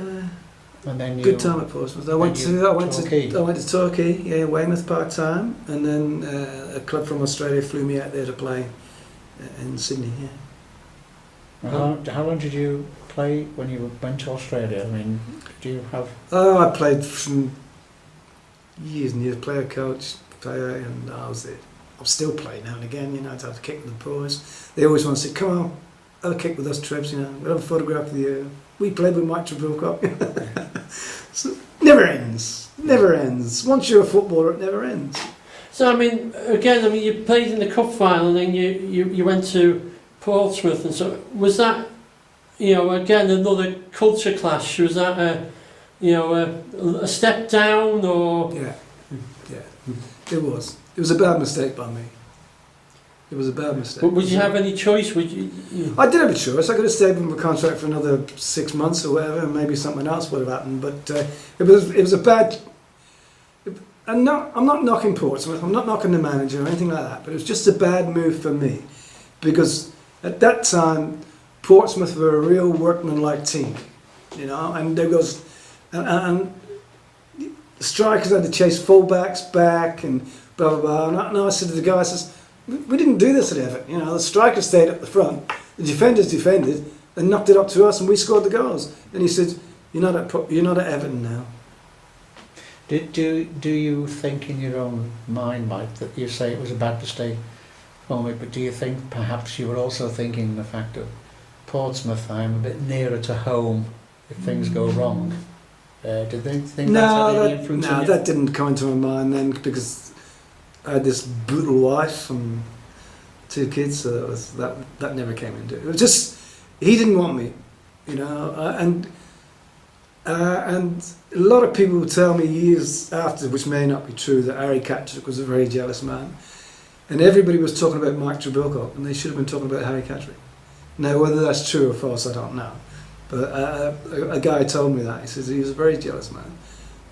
And then
good time at Portsmouth. I went to Torquay, yeah, Weymouth part time, and then a club from Australia flew me out there to play in Sydney. Yeah.
How long did you play when you went to Australia? I mean, do you have?
Oh, I played from years and years. Player, coach, player, and I was there. I'm still playing now and again. You know, I'd have to kick with the boys. They always want to say, "Come on, have a kick with us, Trebs." You know, we'll have a photograph of you. We played with Mike TREBILCOCK. So never ends. Never ends. Once you're a footballer, it never ends.
So I mean, again, you played in the cup final, and then you went to Portsmouth, and so was that, you know, again another culture clash? Was that a step down, or?
Yeah, it was. It was a bad mistake by me. It was a bad mistake.
But would you have any choice? Would you?
I did have a choice. I could have stayed with my contract for another 6 months or whatever, and maybe something else would have happened. But it was a bad. I'm not knocking Portsmouth. I'm not knocking the manager or anything like that. But it was just a bad move for me, because at that time Portsmouth were a real workman-like team, you know, and there goes and the strikers had to chase fullbacks back and blah blah blah. And I said to the guy, I says, we didn't do this at Everton. You know, the strikers stayed up the front, the defenders defended, and knocked it up to us, and we scored the goals. And he said, "You're not at Everton now."
Do you think in your own mind, Mike, that you say it was a bad mistake for me, but do you think perhaps you were also thinking the fact that Portsmouth, I'm a bit nearer to home if things go wrong? Did they think that's had any influence on you?
That didn't come into my mind then, because I had this brutal wife and 2 kids, so that never came into it. It was just, he didn't want me, you know, and a lot of people tell me years after, which may not be true, that Harry Catcher was a very jealous man, and everybody was talking about Mike TREBILCOCK, and they should have been talking about Harry Catcher. Now, whether that's true or false, I don't know, but a guy told me that. He says he was a very jealous man.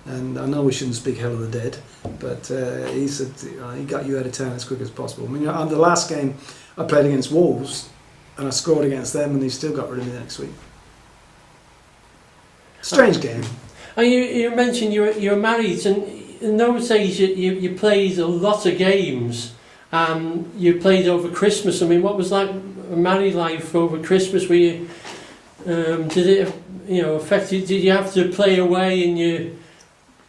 And I know we shouldn't speak hell of the dead, but he said he got you out of town as quick as possible. I mean, on the last game I played against Wolves, and I scored against them, and he still got rid of me the next week. Strange game.
And you mentioned you're married, and in those days you played a lot of games, and you played over Christmas. I mean, what was like a married life over Christmas? Were you, did it affect you? Did you have to play away, and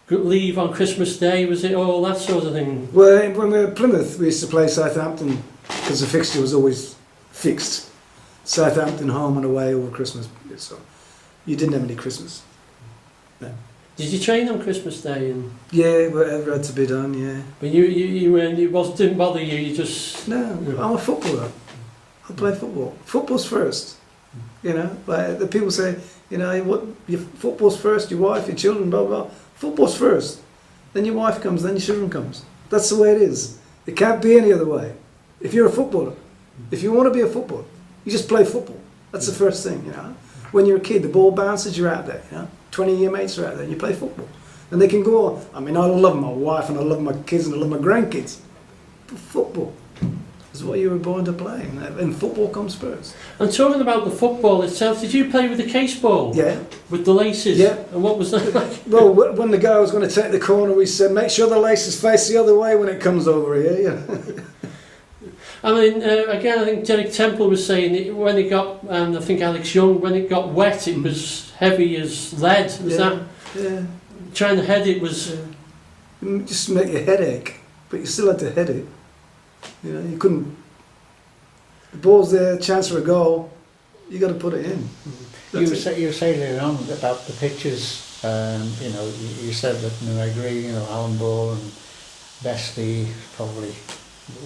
leave on Christmas Day? Was it all that sort of thing?
Well, when we were at Plymouth, we used to play Southampton because the fixture was always fixed. Southampton home and away over Christmas. So you didn't have any Christmas.
Did you train on Christmas Day? And
Yeah, whatever had to be done, yeah.
but you weren't, didn't bother you. You just
No, I'm a footballer. I play football. Football's first. You know, like the people say, you know, what your football's first, your wife, your children, blah blah. Football's first. Then your wife comes, then your children comes. That's the way it is. It can't be any other way. If you're a footballer, if you want to be a footballer, you just play football. That's the first thing, you know. When you're a kid, the ball bounces, you're out there, you know. 20 of your mates are out there and you play football. And they can go on. I mean, I love my wife and I love my kids and I love my grandkids. But football is what you were born to play. And football comes first.
And talking about the football itself, did you play with the case ball?
Yeah.
With the laces?
Yeah.
And what was that like?
Well, when the guy was going to take the corner, we said, make sure the laces face the other way when it comes over here. Yeah.
I mean, again, I think Derek Temple was saying that when it got, and I think Alex Young, when it got wet, it was heavy as lead. Was that?
Yeah.
Trying to head it was.
It just make your head ache, but you still had to head it. You know, you couldn't. The ball's there, chance for a goal. You got to put it in.
You were saying earlier on about the pitches. You know, you said that. And I agree. You know, Alan Ball and Vesty probably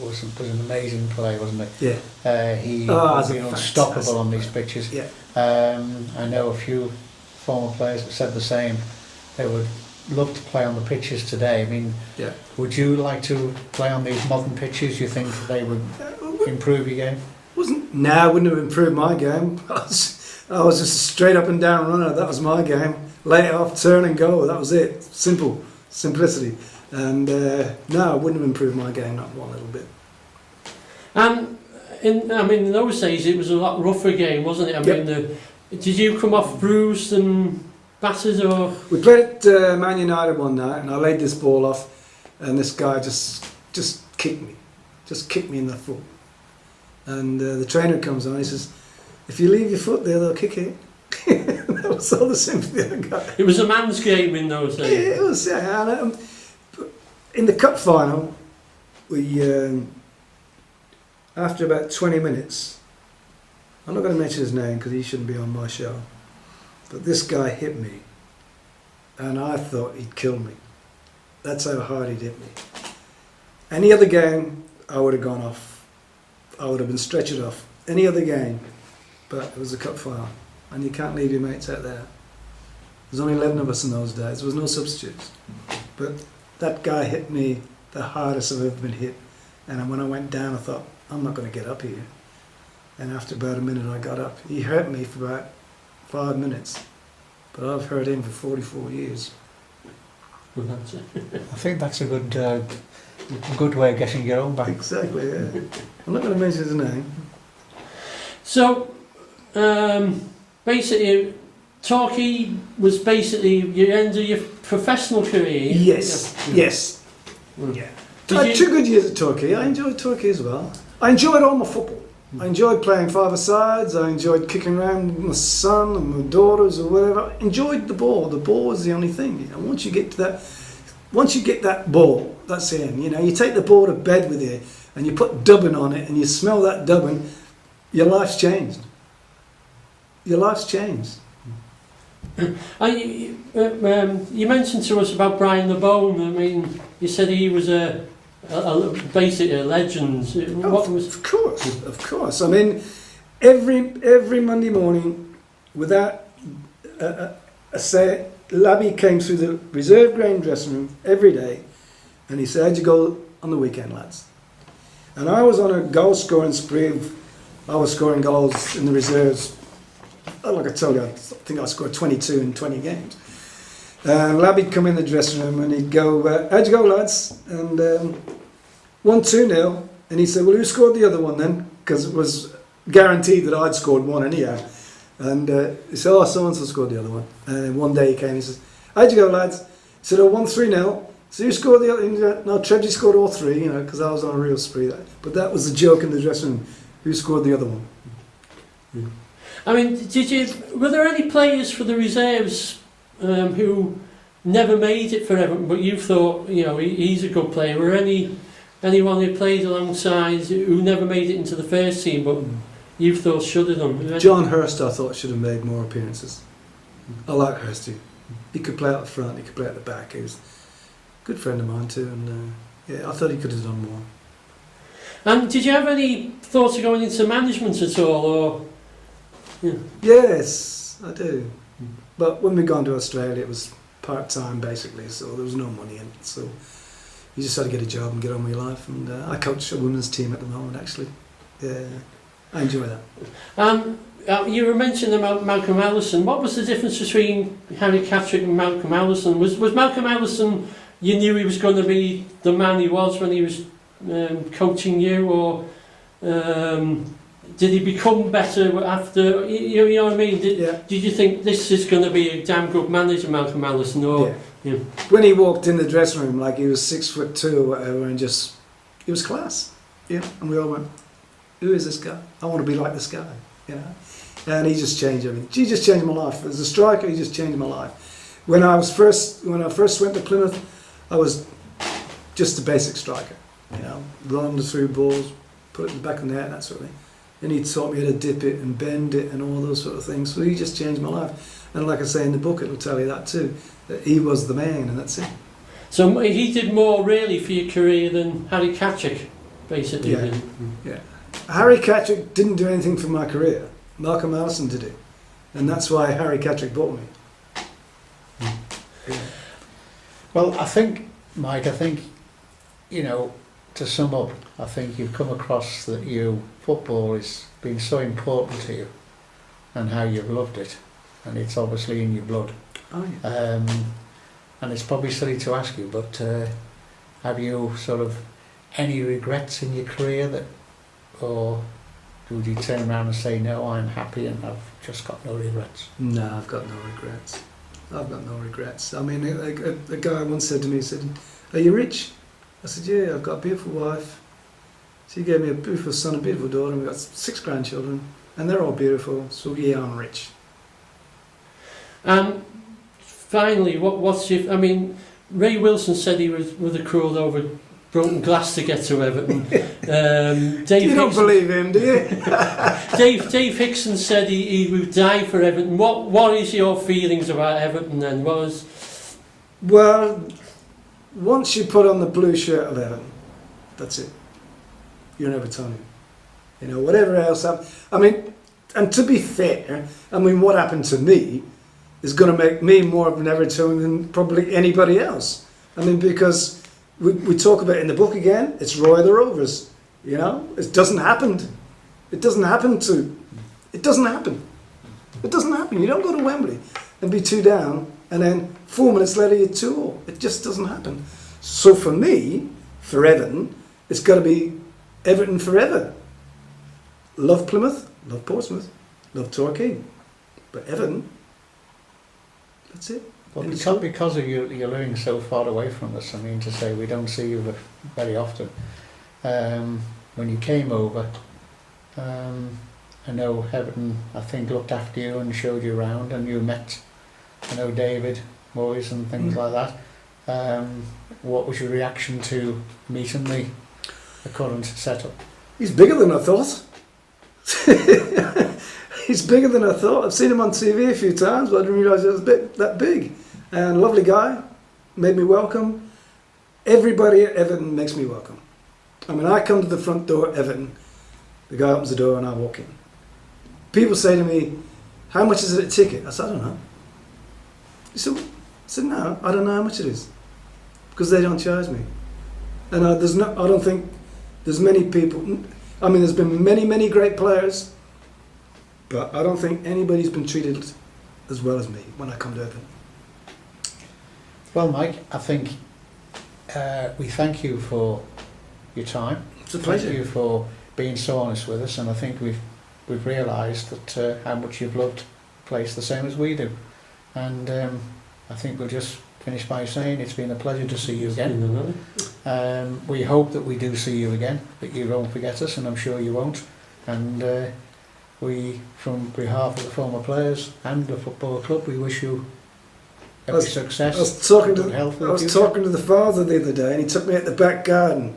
was an amazing player, wasn't he?
Yeah.
He was unstoppable
fantastic
on these pitches.
Yeah.
I know a few former players that said the same. They would love to play on the pitches today. I mean,
Yeah.
would you like to play on these modern pitches? You think they would improve your game?
I wouldn't have improved my game. I was just a straight up and down runner. That was my game. Lay it off, turn and go. That was it. Simple. Simplicity. And no, I wouldn't have improved my game, not one little bit.
And in those days it was a lot rougher game, wasn't it? I
Yep.
mean, did you come off bruised and battered, or?
We played at Man United one night, and I laid this ball off, and this guy just kicked me in the foot. And the trainer comes on, he says, "If you leave your foot there, they'll kick it." That was all the sympathy I got.
It was a man's game in those days.
Yeah, it was. Yeah, and, in the cup final, we after about 20 minutes, I'm not going to mention his name because he shouldn't be on my show, but this guy hit me, and I thought he'd kill me. That's how hard he'd hit me. Any other game, I would have gone off. I would have been stretchered off. Any other game, but it was a cup final, and you can't leave your mates out there. There's only 11 of us in those days. There was no substitutes, but that guy hit me the hardest I've ever been hit. And when I went down, I thought, I'm not going to get up here. And after about a minute, I got up. He hurt me for about 5 minutes. But I've hurt him for 44 years.
Well, that's it.
I think that's a good way of getting your own back.
Exactly, yeah. I'm not going to mention his name.
So, basically, Torquay was basically your end of your professional career.
Yes, yes.
Mm.
Yeah. I had 2 good years at Torquay. I enjoyed Torquay as well. I enjoyed all my football. I enjoyed playing five-a-sides. I enjoyed kicking around with my son and my daughters or whatever. I enjoyed the ball. The ball was the only thing. You know, once you get that ball, that's it. You know, you take the ball to bed with you and you put dubbing on it and you smell that dubbing, your life's changed. Your life's changed.
You mentioned to us about Brian the Bone. I mean, you said he was basically a legend.
Of course. I mean, every Monday morning, without a say, Labby came through the reserve grade dressing room every day, and he said, "How'd you go on the weekend, lads?" And I was on a goal scoring spree. I was scoring goals in the reserves. Like I told you, I think I scored 22 in 20 games. And Labby'd come in the dressing room and he'd go, "How'd you go, lads?" And won 2-0. And he said, "Well, who scored the other one then?" Because it was guaranteed that I'd scored one anyhow. And he said, "Oh, so-and-so scored the other one." And one day he came and he says, "How'd you go, lads?" He said, "I won 3-0. So who scored the other?" And he said, "No, Trebsy scored all 3, you know, because I was on a real spree." But that was the joke in the dressing room. Who scored the other one?
I mean, were there any players for the reserves who never made it for Everton, but you thought, he's a good player. Were anyone who played alongside who never made it into the first team, but you thought should have done?
John Hurst, I thought, should have made more appearances. I like Hurst. He could play out the front, he could play at the back. He was a good friend of mine too, and I thought he could have done more.
And did you have any thoughts of going into management at all, or?
Yes, I do. But when we gone to Australia, it was part-time basically, so there was no money in it. So you just had to get a job and get on with your life. And I coach a women's team at the moment, actually. Yeah, I enjoy that.
You were mentioning about Malcolm Allison. What was the difference between Harry Catterick and Malcolm Allison? Was Malcolm Allison, you knew he was going to be the man he was when he was coaching you, or did he become better after? You know what I mean? Did you think this is going to be a damn good manager, Malcolm Allison? Or
when he walked in the dressing room, like he was 6'2" or whatever, and just he was class. Yeah, and we all went, "Who is this guy? I want to be like this guy." And he just changed everything. He just changed my life. As a striker, he just changed my life. When I first went to Plymouth, I was just a basic striker. Run the through balls, put it in the back of the net, that sort of thing. And he taught me how to dip it and bend it and all those sort of things. So he just changed my life. And like I say in the book, it'll tell you that too. That he was the man, and that's it.
So he did more really for your career than Harry Catterick, basically.
Yeah. Harry Catterick didn't do anything for my career. Malcolm Allison did it. And that's why Harry Catterick bought me.
Well, I think, Mike, to sum up, I think you've come across that football has been so important to you and how you've loved it, and it's obviously in your blood.
Oh, yeah.
And it's probably silly to ask you, but have you sort of any regrets in your career or would you turn around and say, no, I'm happy and I've just got no regrets?
No, I've got no regrets. I mean, a guy once said to me, he said, "Are you rich?" I said, "Yeah, I've got a beautiful wife. She gave me a beautiful son, a beautiful daughter, and we've got 6 grandchildren, and they're all beautiful, so yeah, I'm rich."
Finally, what's your... I mean, Ray Wilson said he would have crawled over broken glass to get to Everton.
You don't believe him, do you?
Dave Hickson said he would die for Everton. What is your feelings about Everton then?
Well, once you put on the blue shirt of Everton, that's it. You're an Evertonian. Whatever else I mean, and to be fair, what happened to me is going to make me more of an Evertonian than probably anybody else. Because we talk about it in the book again, it's Roy the Rovers. It doesn't happen. It doesn't happen. You don't go to Wembley and be 2 down and then 4 minutes later you're 2-2. It just doesn't happen. So for me, for Everton, it's got to be Everton forever. Love Plymouth, love Portsmouth, love Torquay, but Everton, that's it.
Well, because of you're living so far away from us, to say we don't see you very often. When you came over, I know Everton, I think, looked after you and showed you around, and you met, David Moyes and things like that. What was your reaction to meeting the current setup?
He's bigger than I thought. He's bigger than I thought. I've seen him on TV a few times, but I didn't realise it was that big. And lovely guy, made me welcome. Everybody at Everton makes me welcome. I come to the front door at Everton, the guy opens the door and I walk in. People say to me, "How much is it a ticket?" I said, "I don't know." He said, "No, I don't know how much it is, because they don't charge me." And I don't think there's many people. There's been many great players, but I don't think anybody's been treated as well as me when I come to Everton.
Well, Mike, I think we thank you for your time.
It's a pleasure.
Thank you for being so honest with us, and I think we've realised that how much you've loved the place the same as we do. And I think we'll just finish by saying it's been a pleasure to see you again. We hope that we do see you again, that you won't forget us, and I'm sure you won't. And we, from behalf of the former players and the football club, we wish you every success.
I was talking
good health for
I
the
was
future.
talking to the father the other day, and he took me at the back garden,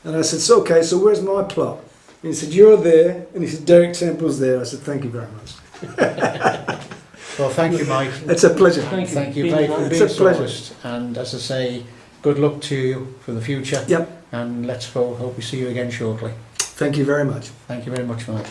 and I said, "So okay, so where's my plot?" And he said, "You're there," and he said, "Derek Temple's there." I said, "Thank you very much."
Well, thank you, Mike.
It's a pleasure.
Thank you
Being
very for
honest.
being
It's a
so
pleasure.
honest. And as I say, good luck to you for the future.
Yep.
And let's hope we see you again shortly.
Thank you very much.
Thank you very much, Mike.